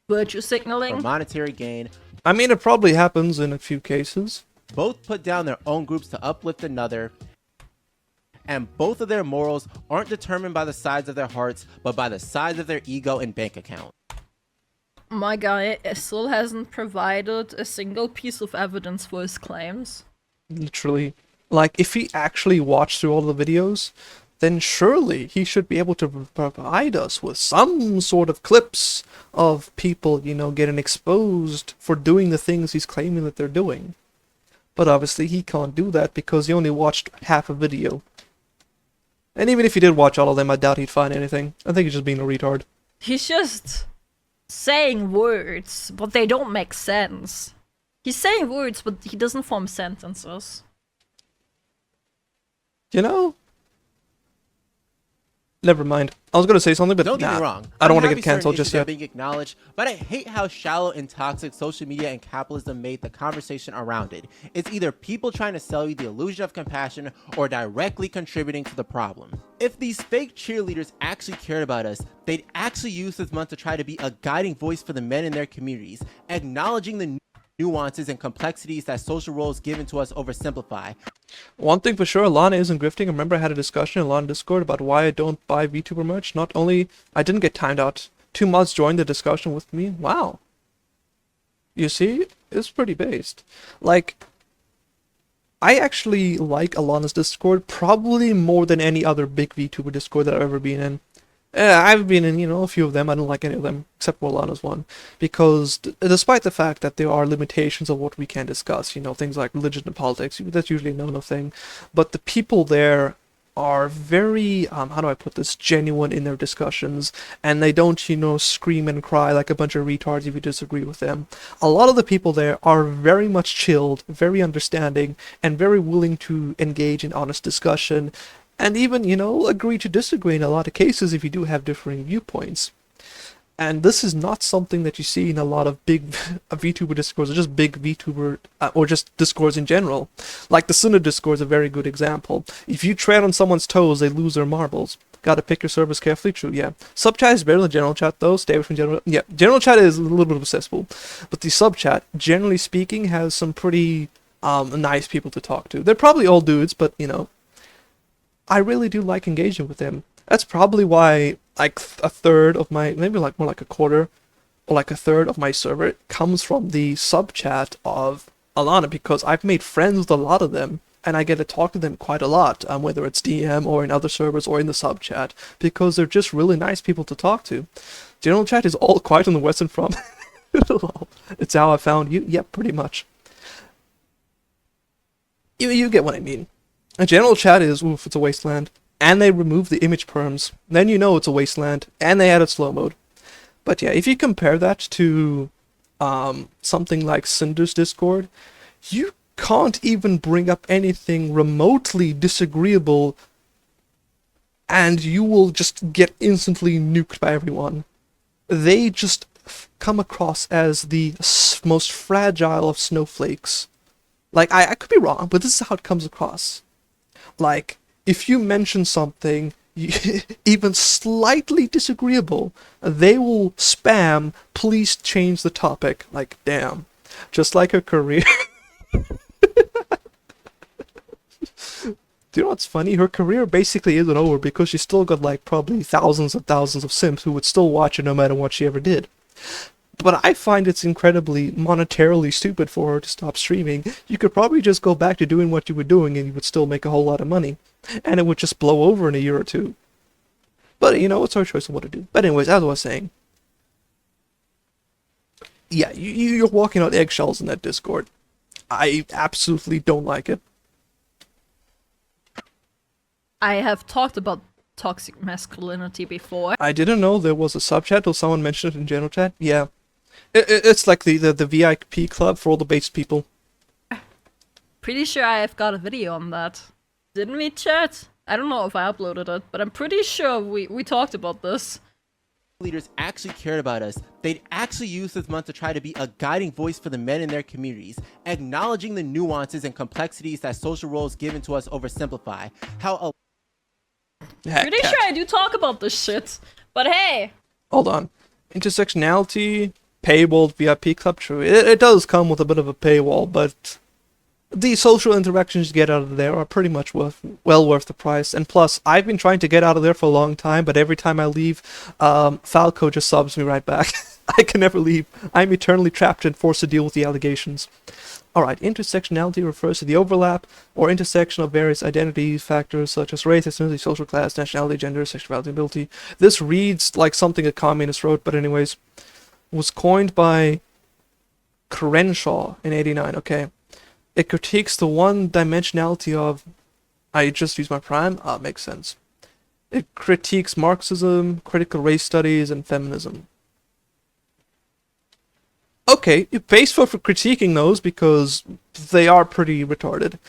Virtue signaling? monetary gain. I mean, it probably happens in a few cases. Both put down their own groups to uplift another. And both of their morals aren't determined by the size of their hearts, but by the size of their ego and bank account. My guy still hasn't provided a single piece of evidence for his claims. Literally. Like, if he actually watched through all the videos, then surely he should be able to provide us with some sort of clips of people, you know, getting exposed for doing the things he's claiming that they're doing. But obviously he can't do that because he only watched half a video. And even if he did watch all of them, I doubt he'd find anything. I think he's just being a retard. He's just saying words, but they don't make sense. He's saying words, but he doesn't form sentences. You know? Never mind. I was gonna say something, but Don't get nah, me wrong. I don't I'm want to happy get certain cancelled just issues are yet. being acknowledged, but I hate how shallow and toxic social media and capitalism made the conversation around it. It's either people trying to sell you the illusion of compassion or directly contributing to the problem. If these fake cheerleaders actually cared about us, they'd actually use this month to try to be a guiding voice for the men in their communities, acknowledging the nuances and complexities that social roles given to us oversimplify. One thing for sure, Alana isn't grifting. I remember I had a discussion in Alana Discord about why I don't buy VTuber merch. Not only I didn't get timed out, 2 mods joined the discussion with me. Wow. You see, it's pretty based. Like, I actually like Alana's Discord probably more than any other big VTuber Discord that I've ever been in. I've been in, a few of them. I don't like any of them, except for Lana's one. Because despite the fact that there are limitations of what we can discuss, things like religion and politics, that's usually a no-no thing. But the people there are very, how do I put this, genuine in their discussions, and they don't, scream and cry like a bunch of retards if you disagree with them. A lot of the people there are very much chilled, very understanding, and very willing to engage in honest discussion, and even, agree to disagree in a lot of cases if you do have differing viewpoints. And this is not something that you see in a lot of big VTuber discourse, or just big VTuber, or just discourse in general. Like the Cinder discourse is a very good example. If you tread on someone's toes, they lose their marbles. Gotta pick your servers carefully, true, yeah. Sub chat is better than general chat, though. Stay away from general... Yeah, general chat is a little bit of a cesspool. But the sub chat, generally speaking, has some pretty nice people to talk to. They're probably all dudes, but, I really do like engaging with them. That's probably why, like, a third of my, maybe like more like a quarter, or like a third of my server comes from the sub chat of Alana, because I've made friends with a lot of them, and I get to talk to them quite a lot, whether it's DM or in other servers or in the sub chat, because they're just really nice people to talk to. General chat is all quiet on the Western Front. It's how I found you. Yep, pretty much. You get what I mean. A general chat is, oof, it's a wasteland. And they remove the image perms. Then you know it's a wasteland. And they added slow mode. But yeah, if you compare that to something like Cinder's Discord, you can't even bring up anything remotely disagreeable, and you will just get instantly nuked by everyone. They just come across as the most fragile of snowflakes. Like, I could be wrong, but this is how it comes across. Like, if you mention something even slightly disagreeable, they will spam, please change the topic. Like, damn. Just like her career. Do you know what's funny? Her career basically isn't over because she's still got like probably thousands and thousands of simps who would still watch her no matter what she ever did. But I find it's incredibly monetarily stupid for her to stop streaming. You could probably just go back to doing what you were doing and you would still make a whole lot of money. And it would just blow over in a year or two. But, it's her choice on what to do. But anyways, as I was saying, yeah, you're walking on eggshells in that Discord. I absolutely don't like it. I have talked about toxic masculinity before. I didn't know there was a subchat till someone mentioned it in general chat. Yeah. It's like the VIP club for all the base people. Pretty sure I have got a video on that. Didn't we, chat? I don't know if I uploaded it, but I'm pretty sure we talked about this. Leaders actually cared about us, they'd actually use this month to try to be a guiding voice for the men in their communities, acknowledging the nuances and complexities that social roles given to us oversimplify. How Pretty sure I do talk about this shit, but hey! Hold on. Intersectionality, paywall, VIP club, true. It does come with a bit of a paywall, but the social interactions you get out of there are pretty much well worth the price. And plus, I've been trying to get out of there for a long time, but every time I leave, Falco just subs me right back. I can never leave. I'm eternally trapped and forced to deal with the allegations. Alright, intersectionality refers to the overlap or intersection of various identity factors such as race, ethnicity, social class, nationality, gender, sexuality, ability. This reads like something a communist wrote, but anyways, was coined by Crenshaw in '89, okay. It critiques the one-dimensionality of... I just used my prime? Makes sense. It critiques Marxism, critical race studies, and feminism. Okay, you pays for critiquing those because they are pretty retarded.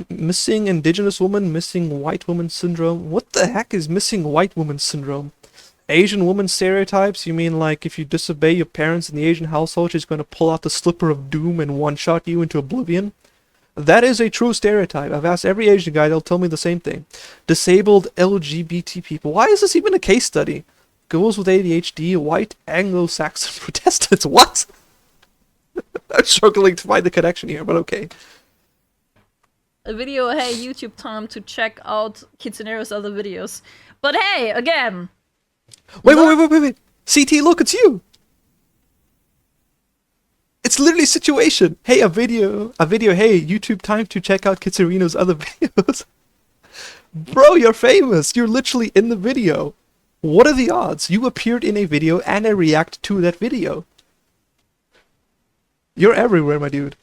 Missing indigenous woman, missing white woman syndrome. What the heck is missing white woman syndrome? Asian woman stereotypes? You mean like if you disobey your parents in the Asian household, she's going to pull out the slipper of doom and one-shot you into oblivion? That is a true stereotype. I've asked every Asian guy, they'll tell me the same thing. Disabled LGBT people. Why is this even a case study? Girls with ADHD, white Anglo-Saxon Protestants. What? I'm struggling to find the connection here, but okay. A video, hey, YouTube time to check out Kitsunero's other videos. But hey, again! Wait. CT, look, it's you! It's literally a situation. Hey, a video, hey, YouTube time to check out Kitsunero's other videos. Bro, you're famous. You're literally in the video. What are the odds? You appeared in a video and I react to that video. You're everywhere, my dude.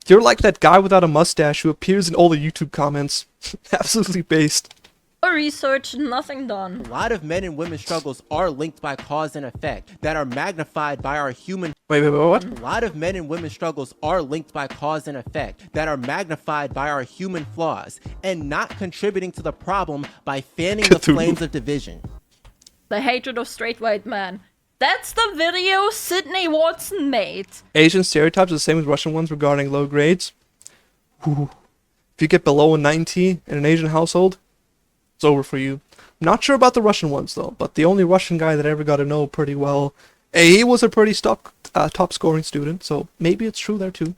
You're like that guy without a mustache who appears in all the YouTube comments. Absolutely based. No research, nothing done. A lot of men and women's struggles are linked by cause and effect that are magnified by our human... Wait, what? A lot of men and women's struggles are linked by cause and effect that are magnified by our human flaws and not contributing to the problem by fanning the Cthulhu. flames of division. The hatred of straight white men. That's the video Sydney Watson made. Asian stereotypes are the same as Russian ones regarding low grades. Ooh. If you get below a 90 in an Asian household, it's over for you. Not sure about the Russian ones though, but the only Russian guy that I ever got to know pretty well, he was a pretty top scoring student, so maybe it's true there too.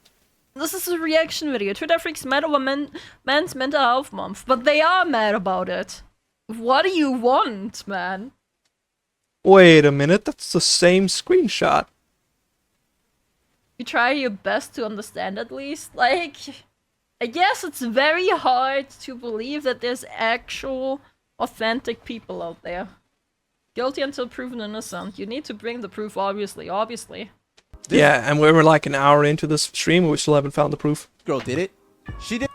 This is a reaction video. Twitter freaks mad over men's mental health month, but they are mad about it. What do you want, man? Wait a minute, that's the same screenshot. You try your best to understand at least. Like, I guess it's very hard to believe that there's actual, authentic people out there. Guilty until proven innocent. You need to bring the proof, obviously. Yeah, and we're like an hour into this stream and we still haven't found the proof. Girl did it. She did.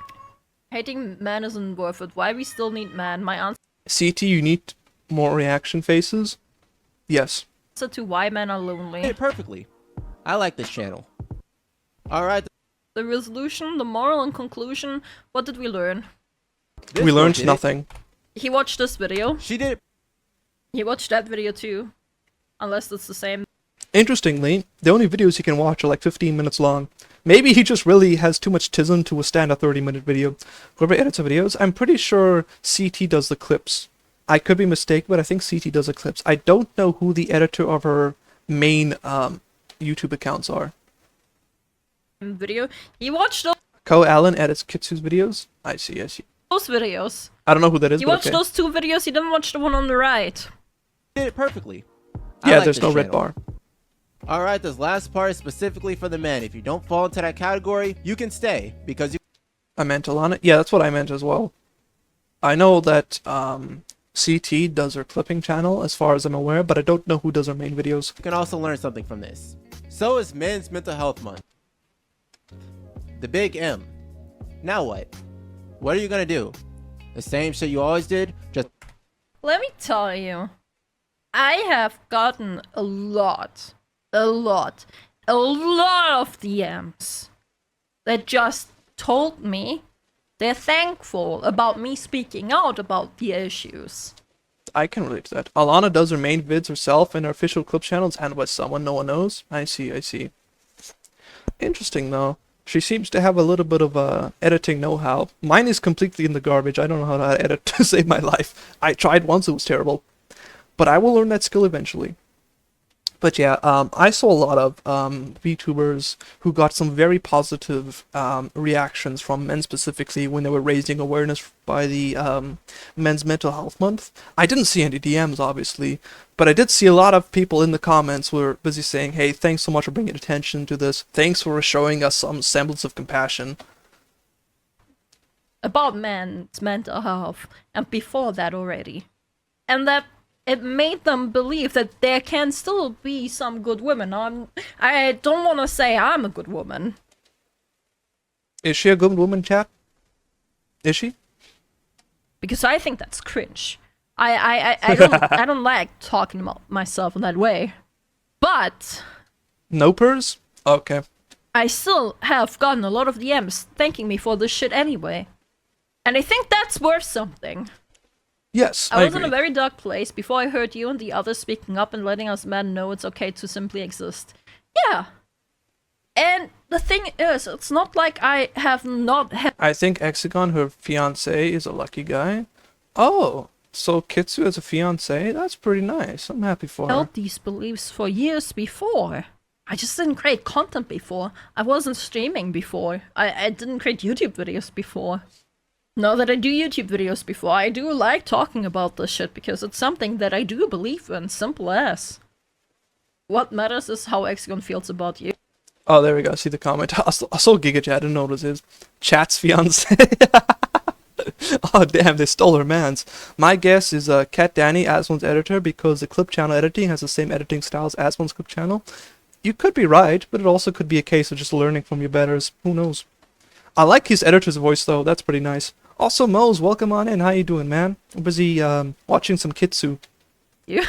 Hating men isn't worth it. Why we still need men? My answer CT, you need more reaction faces? Yes. to why men are Did lonely. it perfectly. I like this channel. Alright. The resolution, the moral, and conclusion. What did we learn? We learned nothing. He watched this video. She did it. He watched that video too. Unless it's the same. Interestingly, the only videos he can watch are like 15 minutes long. Maybe he just really has too much tism to withstand a 30-minute video. Whoever edits the videos, I'm pretty sure CT does the clips. I could be mistaken, but I think CT does the clips. I don't know who the editor of her main YouTube accounts are. Video. He watched those Ko Allen edits Kitsu's videos? I see. videos. I don't know who that is, He but watched okay. those two videos. He didn't watch the one on the right. Did it perfectly. I Yeah, like there's this no red channel. bar. Alright, this last part is specifically for the men. If you don't fall into that category, you can stay because you I meant Alana? Yeah, that's what I meant as well. I know that CT does her clipping channel, as far as I'm aware, but I don't know who does her main videos. can also learn something from this. So is Men's Mental Health Month. The big M. Now what? What are you gonna do? The same shit you always did? Just Let me tell you, I have gotten a lot of DMs that just told me they're thankful about me speaking out about the issues. I can relate to that. Alana does her main vids herself in her official clip channels and with someone no one knows. I see. Interesting though. She seems to have a little bit of editing know-how. Mine is completely in the garbage. I don't know how to edit to save my life. I tried once, it was terrible. But I will learn that skill eventually. But yeah, I saw a lot of VTubers who got some very positive reactions from men specifically when they were raising awareness by the Men's Mental Health Month. I didn't see any DMs, obviously, but I did see a lot of people in the comments who were busy saying, hey, thanks so much for bringing attention to this. Thanks for showing us some semblance of compassion. About men's mental health, and before that already. And that it made them believe that there can still be some good women. I don't want to say I'm a good woman. Is she a good woman, chat? Is she? Because I think that's cringe. I don't like talking about myself in that way. But Nopers? Okay. I still have gotten a lot of DMs thanking me for this shit anyway. And I think that's worth something. Yes, I was in agree. a very dark place before I heard you and the others speaking up and letting us men know it's okay to simply exist. Yeah. And the thing is, it's not like I have not had I think Hexagon, her fiance, is a lucky guy. Oh, so Kitsu has a fiance? That's pretty nice. I'm happy for her. held these beliefs for years before. I just didn't create content before. I wasn't streaming before. I didn't create YouTube videos before. Now that I do YouTube videos before, I do like talking about this shit because it's something that I do believe in, simple as. What matters is how Hexagon feels about you. Oh, there we go. I see the comment. I saw GigaChat. I didn't know what it is. Chat's fiance. Oh damn, they stole her mans. My guess is Cat Danny, Asmon's editor, because the clip channel editing has the same editing style as Asmon's clip channel. You could be right, but it also could be a case of just learning from your betters. Who knows? I like his editor's voice though, that's pretty nice. Also, Mose, welcome on in. How you doing, man? I'm busy watching some Kitsu. Yeah.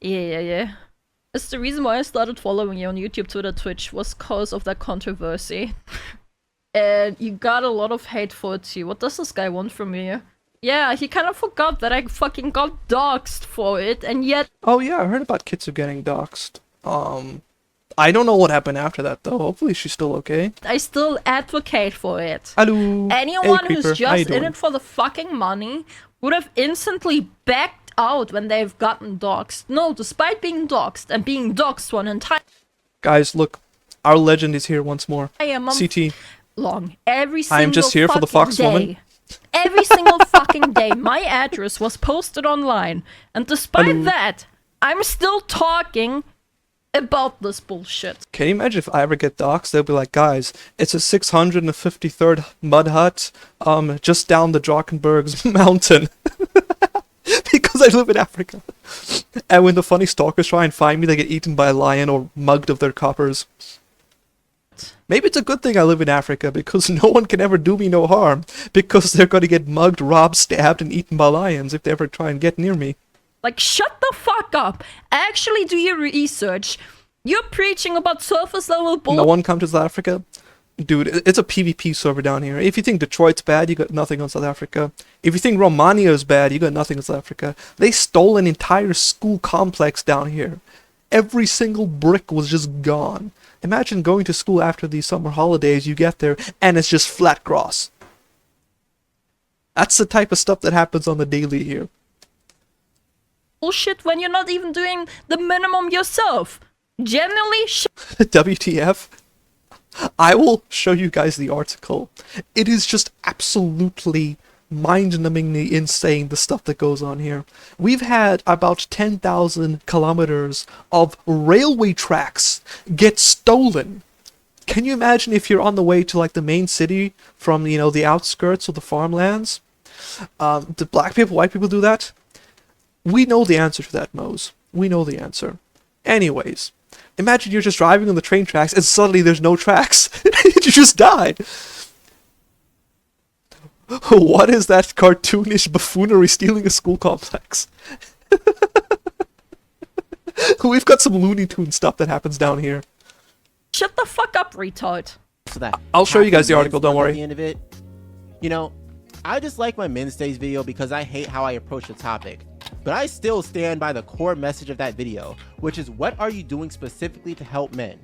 Yeah. It's the reason why I started following you on YouTube, Twitter, Twitch, was cause of that controversy. And you got a lot of hate for it too. What does this guy want from me? Yeah, he kind of forgot that I fucking got doxxed for it, and yet... Oh yeah, I heard about Kitsu getting doxxed. I don't know what happened after that though. Hopefully she's still okay. I still advocate for it. Hello. Anyone hey, who's just in it for the fucking money would have instantly backed out when they've gotten doxxed. No, despite being doxxed and being doxxed for an entire... Guys, look. Our legend is here once more. I am CT. Long. Every single I am just here for the Fox day. woman. Every single fucking day, my address was posted online. And despite that, I'm still talking about this bullshit. Can you imagine if I ever get doxxed? They'll be like, guys, it's a 653rd mud hut just down the Drakensberg's mountain. Because I live in Africa. And when the funny stalkers try and find me, they get eaten by a lion or mugged of their coppers. Maybe it's a good thing I live in Africa, because no one can ever do me no harm, because they're gonna get mugged, robbed, stabbed, and eaten by lions if they ever try and get near me. Like, shut the fuck up. Actually do your research. You're preaching about surface level bull- No one come to South Africa? Dude, it's a PvP server down here. If you think Detroit's bad, you got nothing on South Africa. If you think Romania is bad, you got nothing on South Africa. They stole an entire school complex down here. Every single brick was just gone. Imagine going to school after these summer holidays, you get there, and it's just flat grass. That's the type of stuff that happens on the daily here. bullshit when you're not even doing the minimum yourself. Generally, WTF? I will show you guys the article. It is just absolutely mind-numbingly insane, the stuff that goes on here. We've had about 10,000 kilometers of railway tracks get stolen. Can you imagine if you're on the way to like the main city from, you know, the outskirts of the farmlands? Do black people, white people do that? We know the answer to that, Mose. We know the answer. Anyways, imagine you're just driving on the train tracks and suddenly there's no tracks. You just die. What is that cartoonish buffoonery stealing a school complex? We've got some Looney Tunes stuff that happens down here. Shut the fuck up, retard. So that I'll show you guys the article, don't At worry. the end of it, you know, I just like my Men's Days video because I hate how I approach the topic. But I still stand by the core message of that video, which is, what are you doing specifically to help men?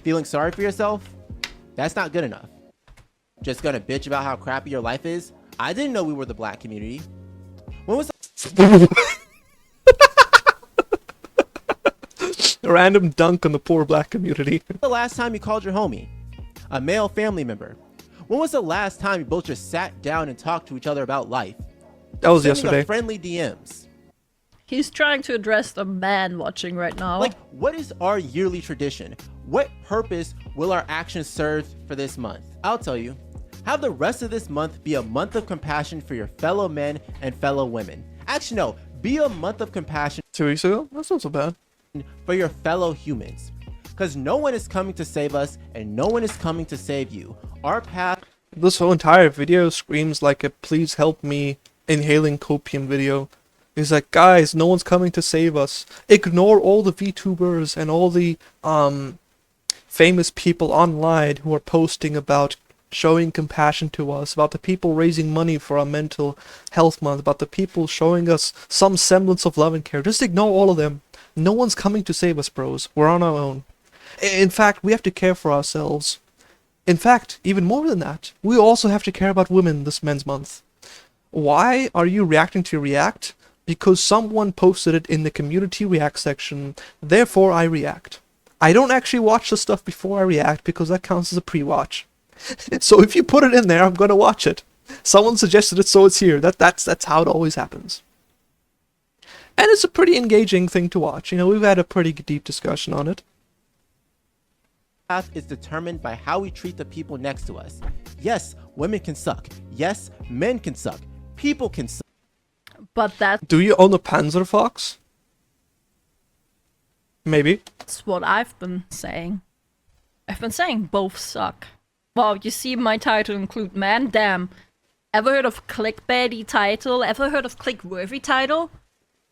Feeling sorry for yourself? That's not good enough. Just gonna bitch about how crappy your life is? I didn't know we were the black community. When was A random dunk on the poor black community. the last time you called your homie? A male family member? When was the last time you both just sat down and talked to each other about life? That was Sending yesterday. a friendly DMs. He's trying to address the man watching right now. Like, what is our yearly tradition? What purpose will our actions serve for this month? I'll tell you. Have the rest of this month be a month of compassion for your fellow men and fellow women. Actually, no. Be a month of compassion 2 weeks ago? That's not so bad. for your fellow humans. Because no one is coming to save us, and no one is coming to save you. Our path... This whole entire video screams like a please help me inhaling copium video. He's like, guys, no one's coming to save us. Ignore all the VTubers and all the famous people online who are posting about showing compassion to us, about the people raising money for our mental health month, about the people showing us some semblance of love and care. Just ignore all of them. No one's coming to save us, bros. We're on our own. In fact, we have to care for ourselves. In fact, even more than that, we also have to care about women this Men's Month. Why are you reacting to React? Because someone posted it in the community React section, therefore I react. I don't actually watch the stuff before I react because that counts as a pre-watch. So if you put it in there, I'm gonna watch it. Someone suggested it, so it's here. That's how it always happens. And it's a pretty engaging thing to watch. You know, we've had a pretty deep discussion on it. path is determined by how we treat the people next to us. Yes, women can suck. Yes, men can suck. People can suck. But Do you own a Panzer Fox? Maybe. that's what I've been saying. I've been saying both suck. Wow, you see my title include man? Damn. Ever heard of clickbaity title? Ever heard of click-worthy title?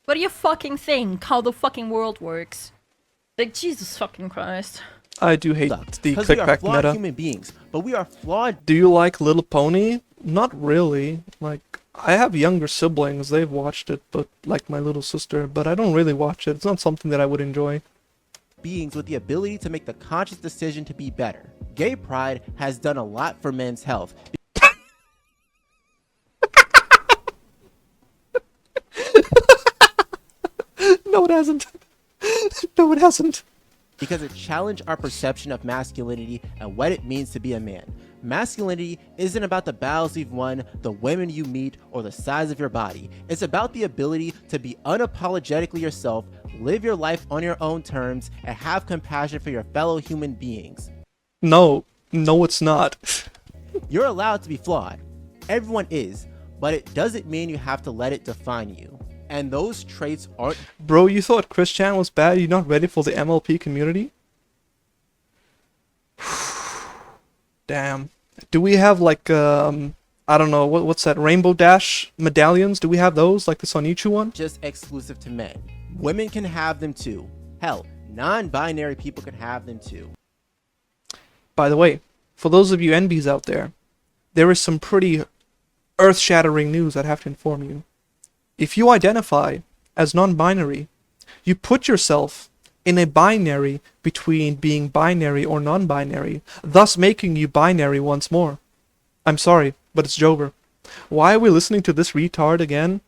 What do you fucking think? How the fucking world works? Like, Jesus fucking Christ. I do hate the Because we are clickback flawed meta. human beings, but we are flawed. Do you like Little Pony? Not really. Like, I have younger siblings, they've watched it, but like my little sister, but I don't really watch it. It's not something that I would enjoy. Beings with the ability to make the conscious decision to be better. Gay pride has done a lot for men's health. No, it hasn't. No, it hasn't. Because it challenged our perception of masculinity and what it means to be a man. Masculinity isn't about the battles you've won, the women you meet, or the size of your body. It's about the ability to be unapologetically yourself, live your life on your own terms, and have compassion for your fellow human beings. No, it's not. You're allowed to be flawed. Everyone is, but it doesn't mean you have to let it define you. And those traits aren't. Bro, you thought Chris Chan was bad? You're not ready for the MLP community? Damn. Do we have like, I don't know, what's that, Rainbow Dash medallions? Do we have those, like the Sonichu one? Just exclusive to men. Women can have them too. Hell, non-binary people can have them too. By the way, for those of you NBs out there is some pretty earth-shattering news I'd have to inform you. If you identify as non-binary, you put yourself in a binary between being binary or non-binary, thus making you binary once more. I'm sorry, but it's Jover. Why are we listening to this retard again?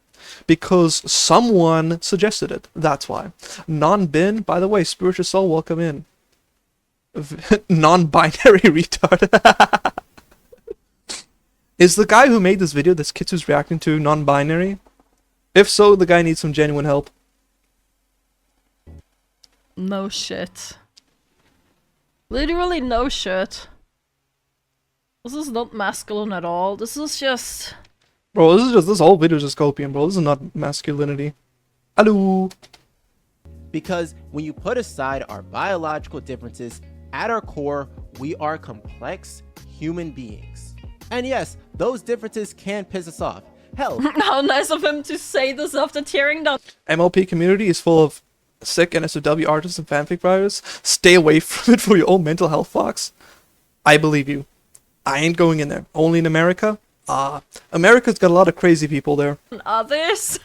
Because someone suggested it, that's why. Non-bin, by the way, Spiritual Soul, welcome in. Non-binary retard. Is the guy who made this video that Kitsu's reacting to non-binary? If so, the guy needs some genuine help. No shit. Literally no shit. This is not masculine at all. This is just... Bro, this whole video is just copium, bro. This is not masculinity. Hello. Because when you put aside our biological differences, at our core, we are complex human beings. And yes, those differences can piss us off. Hell, How nice of him to say this after tearing down. MLP community is full of sick NSFW artists and fanfic writers. Stay away from it for your own mental health, Fox. I believe you. I ain't going in there. Only in America? America's got a lot of crazy people there. Others?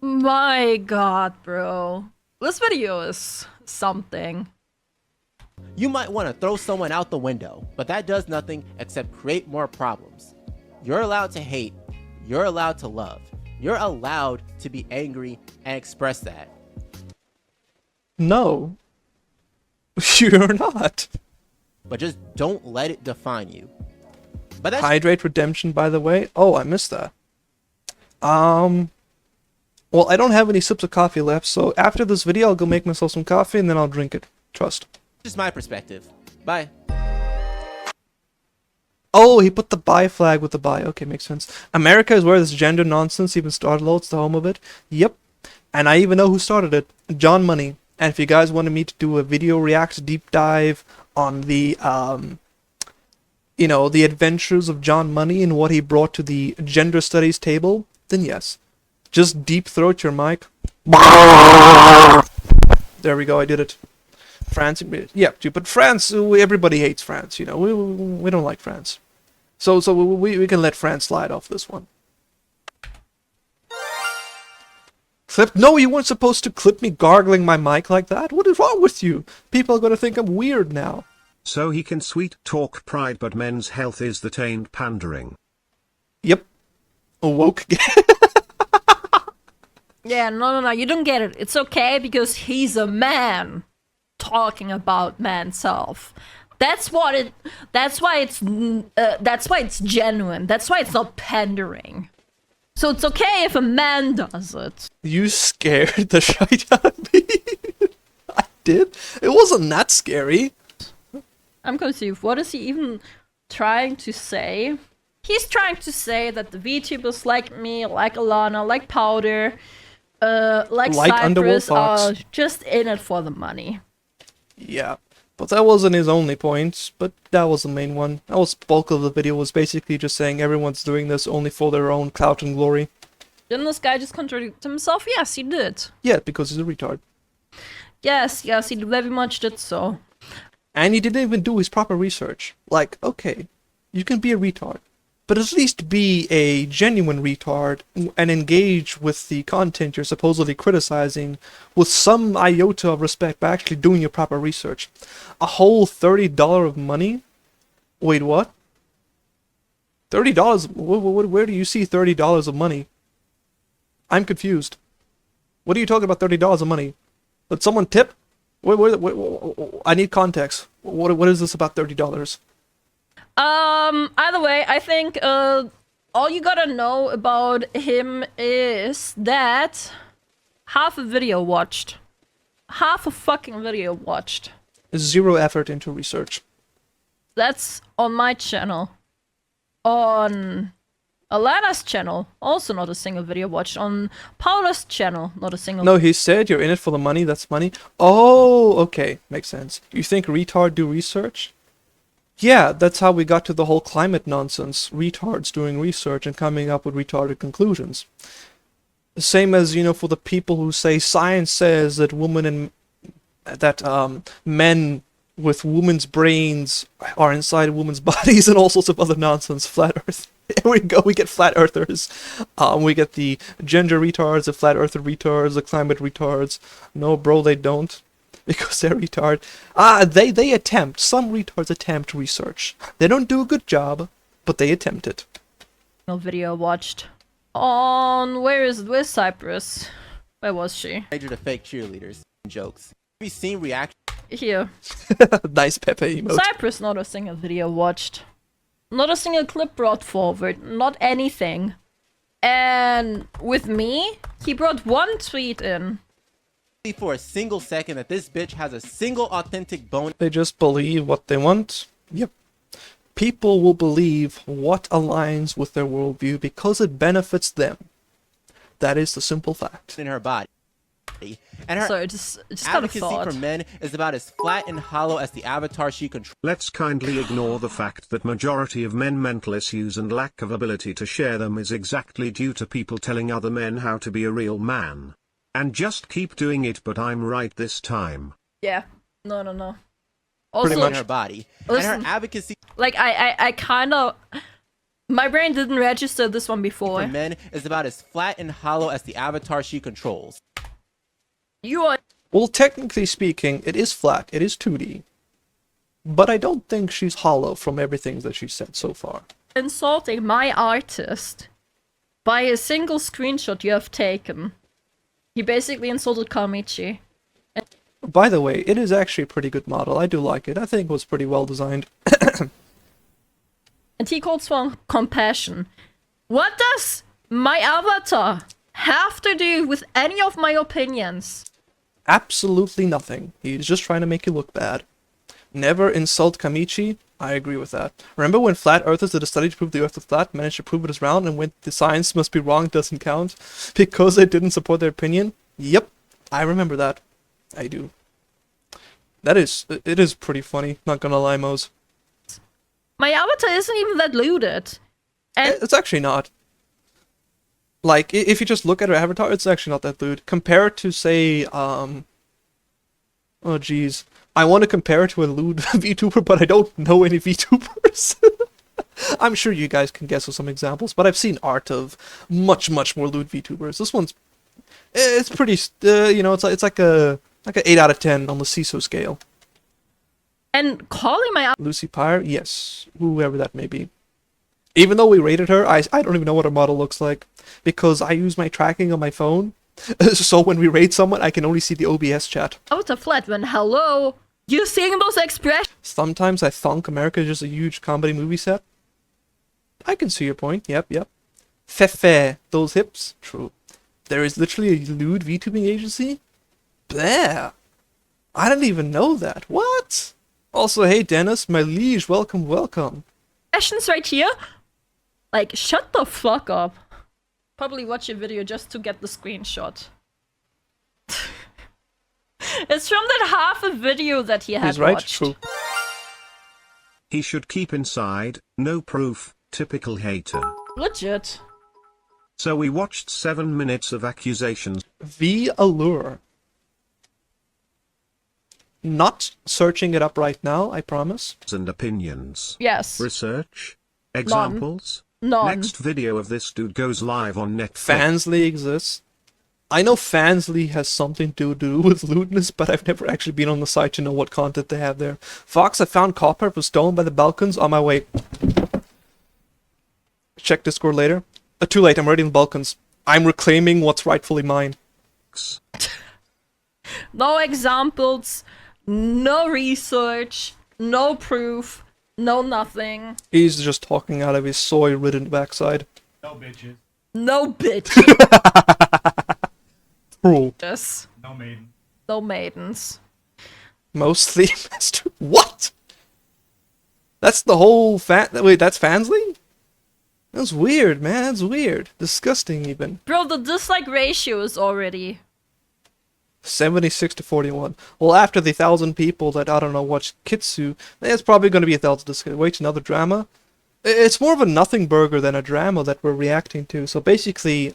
My god, bro. This video is something. you might want to throw someone out the window, but that does nothing except create more problems. You're allowed to hate. You're allowed to love. You're allowed to be angry and express that. No. You're not. But just don't let it define you. But that's Hydrate Redemption, by the way. Oh, I missed that. Well, I don't have any sips of coffee left, so after this video, I'll go make myself some coffee and then I'll drink it. Trust. just my perspective. Bye. Oh, he put the bi flag with the bi. Okay, makes sense. America is where this gender nonsense even started. It's the home of it. Yep. And I even know who started it. John Money. And if you guys wanted me to do a video react deep dive on the, you know, the adventures of John Money and what he brought to the gender studies table, then yes. Just deep throat your mic. There we go, I did it. France, yeah, but France, everybody hates France, you know, we don't like France. So we can let France slide off this one. Clip? No, you weren't supposed to clip me gargling my mic like that. What is wrong with you? People are gonna think I'm weird now. So he can sweet talk pride, but men's health is the taint pandering. Yep. Woke. Yeah, no, you don't get it. It's okay because he's a man talking about man's self. That's why it's genuine. That's why it's not pandering. So it's okay if a man does it. You scared the shit out of me. I did? It wasn't that scary. I'm confused. What is he even trying to say? He's trying to say that the VTubers like me, like Alana, like Powder, like Underworld Cypress Fox. are just in it for the money. Yeah, but that wasn't his only point, but that was the main one. That was bulk of the video, was basically just saying everyone's doing this only for their own clout and glory. Didn't this guy just contradict himself? Yes, he did. Yeah, because he's a retard. Yes, he very much did so. And he didn't even do his proper research. Like, okay, you can be a retard, but at least be a genuine retard and engage with the content you're supposedly criticizing with some iota of respect by actually doing your proper research. A whole $30 of money? Wait, what? $30? Where do you see $30 of money? I'm confused. What are you talking about $30 of money? Did someone tip? I need context. What is this about $30? Either way, I think, all you gotta know about him is that half a video watched. Half a fucking video watched. Zero effort into research. That's on my channel. On Alana's channel, also not a single video watched. On Paula's channel, not a single. No, he said you're in it for the money, that's money. Oh, okay, makes sense. You think retard do research? Yeah, that's how we got to the whole climate nonsense. Retards doing research and coming up with retarded conclusions. Same as, you know, for the people who say science says that men with women's brains are inside women's bodies and all sorts of other nonsense. Flat Earth. Here we go, we get flat earthers. We get the gender retards, the flat earther retards, the climate retards. No, bro, they don't. Because they're retard. They attempt. Some retards attempt research. They don't do a good job, but they attempt it. Video watched. On, where's Cypress? Where was she? Major to fake cheerleaders and jokes. Have you seen reaction? Here. Nice Pepe emote. Cypress, not a single video watched. Not a single clip brought forward. Not anything. And with me, he brought one tweet in. For a single second that this bitch has a single authentic bone. They just believe what they want. Yep. People will believe what aligns with their worldview because it benefits them. That is the simple fact. In her body. And her So just kind of advocacy thought. for men is about as flat and hollow as the avatar she controls. Let's kindly ignore the fact that majority of men mental issues and lack of ability to share them is exactly due to people telling other men how to be a real man. And just keep doing it, but I'm right this time. Yeah. No. Pretty Also, much. In her body. Listen. And her advocacy like, I kind of... My brain didn't register this one for before. men is about as flat and hollow as the avatar she controls. You are... Well, technically speaking, it is flat. It is 2D. But I don't think she's hollow from everything that she said so far. insulting my artist by a single screenshot you have taken. He basically insulted Kamichi. By the way, it is actually a pretty good model. I do like it. I think it was pretty well designed. And he calls for compassion. What does my avatar have to do with any of my opinions? Absolutely nothing. He's just trying to make you look bad. Never insult Kamichi. I agree with that. Remember when flat earthers did a study to prove the earth was flat, managed to prove it is round, and when the science must be wrong doesn't count because they didn't support their opinion? Yep, I remember that. I do. It is pretty funny, not gonna lie, Mose. My avatar isn't even that looted. And It's actually not. Like, if you just look at her avatar, it's actually not that lewd. Compare it to, say, oh jeez. I want to compare it to a lewd VTuber, but I don't know any VTubers. I'm sure you guys can guess with some examples, but I've seen art of much, much more lewd VTubers. This one's, it's pretty, you know, it's like a 8 out of 10 on the CISO scale. and calling my Lucy Pyre, yes, whoever that may be. Even though we rated her, I don't even know what her model looks like, because I use my tracking on my phone, so when we rate someone, I can only see the OBS chat. avatar flat when hello, you seeing those expressions? Sometimes I thunk America is just a huge comedy movie set. I can see your point, yep. Fefe, those hips, true. There is literally a lewd VTubing agency? Bleh. I didn't even know that. What? Also, hey Dennis, my liege, welcome, welcome. Questions right here? Like, shut the fuck up. Probably watch your video just to get the screenshot. It's from that half a video that he had He's right, watched. true. He should keep inside, no proof, typical hater. Legit. So we watched 7 minutes of accusations. The Allure. Not searching it up right now, I promise. And opinions. Yes. Research? Examples? None. Next video of this dude goes live on Netflix. Fansly exists. I know Fansly has something to do with lewdness, but I've never actually been on the site to know what content they have there. Fox, I found copper was stolen by the Balkans on my way. Check Discord later. Too late, I'm already in the Balkans. I'm reclaiming what's rightfully mine. No examples, no research, no proof, no nothing. He's just talking out of his soy-ridden backside. No bitches. No bitch. True. Yes. No maiden. No maidens. Mostly Master. What? That's the whole wait, that's Fansly? That's weird, man. That's weird. Disgusting, even. Bro, the dislike ratio is already... 76 to 41. Well, after the 1,000 people that, I don't know, watch Kitsu, it's probably going to be 1,000 dislikes. Wait, another drama? It's more of a nothing burger than a drama that we're reacting to. So basically,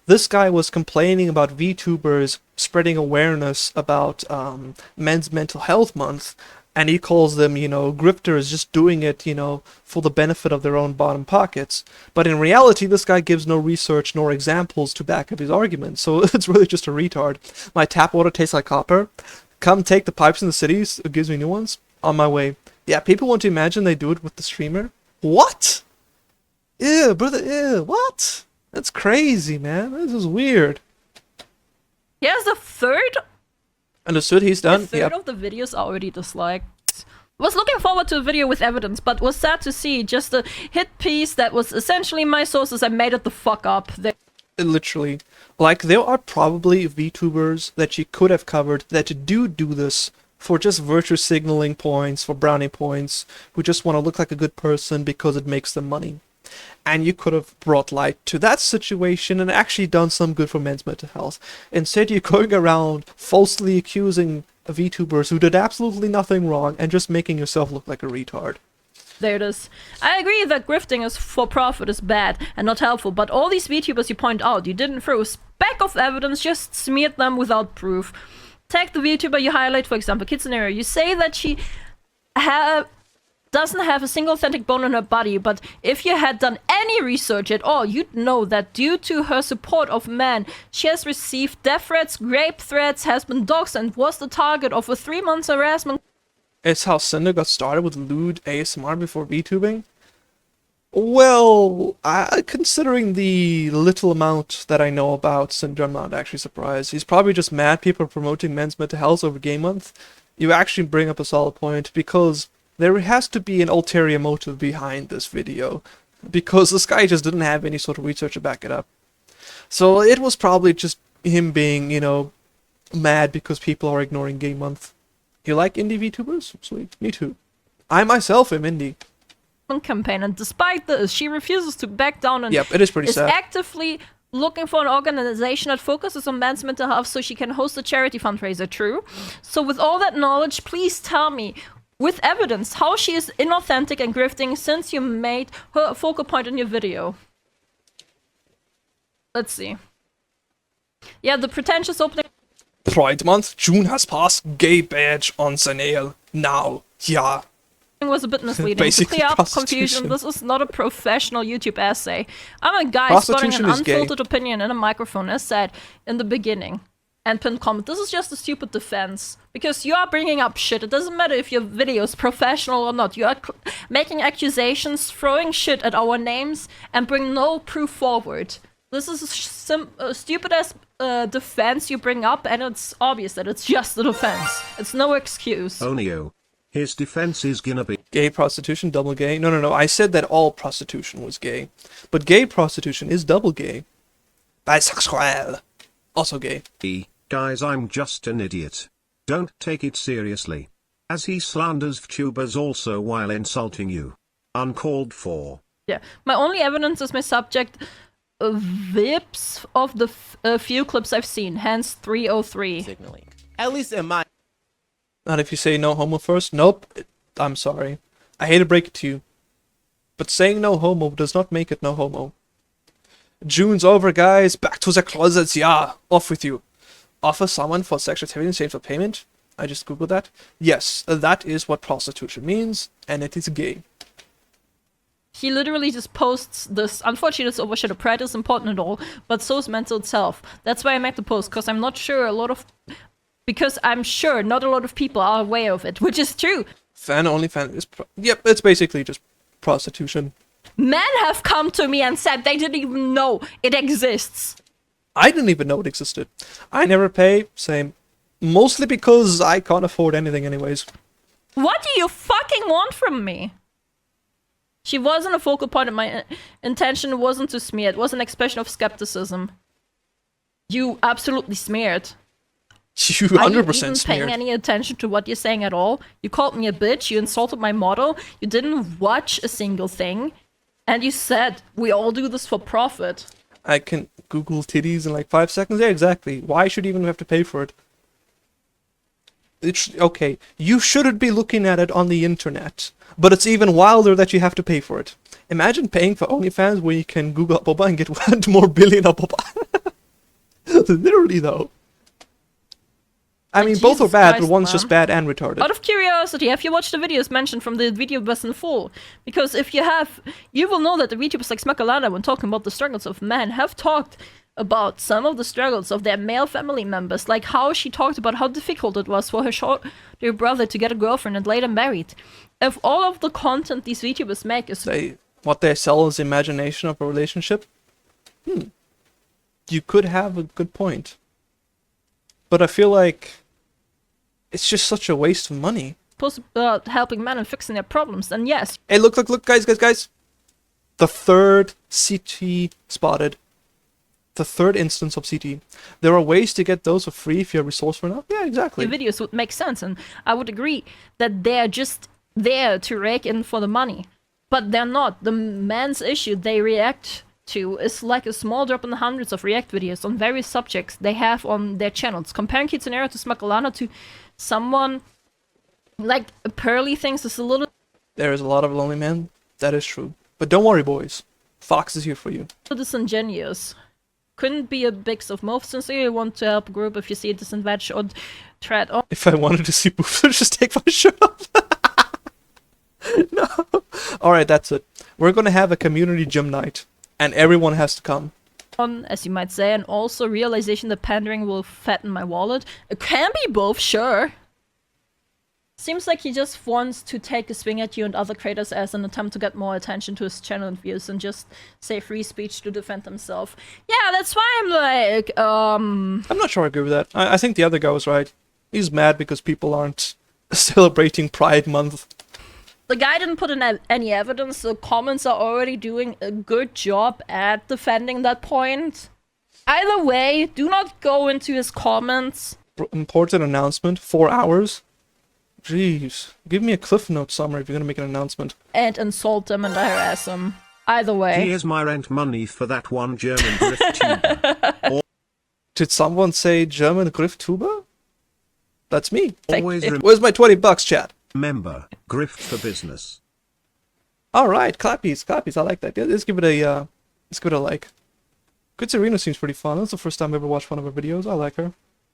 this guy was complaining about VTubers spreading awareness about Men's Mental Health Month, and he calls them, you know, grifters just doing it, you know, for the benefit of their own bottom pockets. But in reality, this guy gives no research nor examples to back up his argument, so it's really just a retard. My tap water tastes like copper. Come take the pipes in the cities, it gives me new ones. On my way. Yeah, people want to imagine they do it with the streamer. What? Ew, brother, ew, what? That's crazy, man. This is weird. He has a third? Understood, he's done. A third Yep. of the videos already disliked. Was looking forward to a video with evidence, but was sad to see just a hit piece that was essentially my sources. I made it the fuck up. Literally. Like, there are probably VTubers that you could have covered that do this for just virtue signaling points, for brownie points, who just want to look like a good person because it makes them money. And you could have brought light to that situation and actually done some good for men's mental health. Instead, you're going around falsely accusing VTubers who did absolutely nothing wrong and just making yourself look like a retard. There it is. I agree that grifting is for profit is bad and not helpful, but all these VTubers you point out, you didn't throw a speck of evidence, just smeared them without proof. Take the VTuber you highlight, for example, Kitsunero. You say that she doesn't have a single authentic bone in her body, but if you had done any research at all, you'd know that due to her support of men, she has received death threats, rape threats, has been doxxed, and was the target of a 3-month harassment. It's how Cinder got started with lewd ASMR before VTubing? Well, considering the little amount that I know about Cinder, I'm not actually surprised. He's probably just mad people are promoting men's mental health over Gay Month. You actually bring up a solid point, because there has to be an ulterior motive behind this video, because this guy just didn't have any sort of research to back it up. So it was probably just him being, you know, mad because people are ignoring Gay Month. You like indie VTubers? Sweet. Me too. I myself am indie. Campaign, and despite this, she refuses to back down and Yep, it is pretty is sad. actively looking for an organization that focuses on men's mental health so she can host a charity fundraiser. True. So with all that knowledge, please tell me, with evidence, how she is inauthentic and grifting since you made her a focal point in your video. Let's see. Yeah, the pretentious opening Pride Month, June has passed, gay badge on sale. Now, yeah. was a bit misleading. To Basically clear up prostitution. confusion, this is not a professional YouTube essay. I'm a guy spouting Prostitution an is gay. unfiltered opinion in a microphone, as said in the beginning. And pinned comment. This is just a stupid defense. Because you are bringing up shit. It doesn't matter if your video is professional or not. You are making accusations, throwing shit at our names, and bring no proof forward. This is a stupid-ass defense you bring up, and it's obvious that it's just a defense. It's no excuse. Onio. His defense is gonna be Gay prostitution, double gay? No. I said that all prostitution was gay. But gay prostitution is double gay. Bisexual. Also gay. Guys, I'm just an idiot. Don't take it seriously. As he slanders VTubers also while insulting you. Uncalled for. Yeah, my only evidence is my subject vips of the few clips I've seen, hence 303. Signaling. At least in my Not if you say no homo first. Nope. I'm sorry. I hate to break it to you. But saying no homo does not make it no homo. June's over, guys. Back to the closets, yeah. Off with you. Offer someone for sexual activity in exchange for payment? I just googled that. Yes, that is what prostitution means, and it is gay. He literally just posts this. Unfortunately, this overshadow pride is important and all, but so is mental self. That's why I made the post, because I'm not sure because I'm sure not a lot of people are aware of it, which is true. OnlyFans is yep, it's basically just prostitution. Men have come to me and said they didn't even know it exists. I didn't even know it existed. I never pay, same. Mostly because I can't afford anything anyways. What do you fucking want from me? She wasn't a focal point of my intention wasn't to smear. It was an expression of skepticism. You absolutely smeared. You 100% Are you even smeared. paying any attention to what you're saying at all? You called me a bitch, you insulted my model, you didn't watch a single thing, and you said, we all do this for profit. I can Google titties in like 5 seconds. Yeah, exactly. Why should you even have to pay for it? Okay, you shouldn't be looking at it on the internet, but it's even wilder that you have to pay for it. Imagine paying for OnlyFans where you can Google boba and get 1 more billion boba. Literally, though. I mean, both are Jesus bad, Christ, but one's man. just bad and retarded. Out of curiosity, have you watched the videos mentioned from the VTubers in full? Because if you have, you will know that the VTubers like Smakalana, when talking about the struggles of men, have talked about some of the struggles of their male family members, like how she talked about how difficult it was for her brother to get a girlfriend and later married. If all of the content these VTubers make is what they sell is imagination of a relationship, you could have a good point. But I feel like it's just such a waste of money. supposed about helping men and fixing their problems, then yes. Hey, look, guys. The third CT spotted. The third instance of CT. There are ways to get those for free if you're resourceful enough. Yeah, exactly. The videos would make sense, and I would agree that they're just there to rake in for the money. But they're not. The men's issue they react to is like a small drop in the hundreds of react videos on various subjects they have on their channels. Comparing Kitsunero to Smakalana to someone like Pearly thinks is a little... There is a lot of lonely men. That is true. But don't worry, boys. Fox is here for you. disingenuous. Couldn't be a mix of most sincerely want to help a group if you see a disadvantage or threat. Oh, If I wanted to see boobs, I'd just take my shirt off. No. Alright, that's it. We're gonna have a community gym night. And everyone has to come. as you might say, and also realization that pandering will fatten my wallet. It can be both, sure. Seems like he just wants to take a swing at you and other creators as an attempt to get more attention to his channel and views and just say free speech to defend himself. Yeah, that's why I'm like, I'm not sure I agree with that. I think the other guy was right. He's mad because people aren't celebrating Pride Month. The guy didn't put in any evidence. The comments are already doing a good job at defending that point. Either way, do not go into his comments. Important announcement. 4 hours. Jeez. Give me a Cliff Note summary if you're gonna make an announcement. And insult them and harass them. Either way. Here's my rent money for that one German GriftTuber. Did someone say German GriftTuber? That's me. Always Where's my 20 bucks, chat? remember, grift for business. Alright, clappies. I like that. Yeah, let's give it a like. Kitsunero seems pretty fun. That's the first time I ever watched one of her videos. I like her.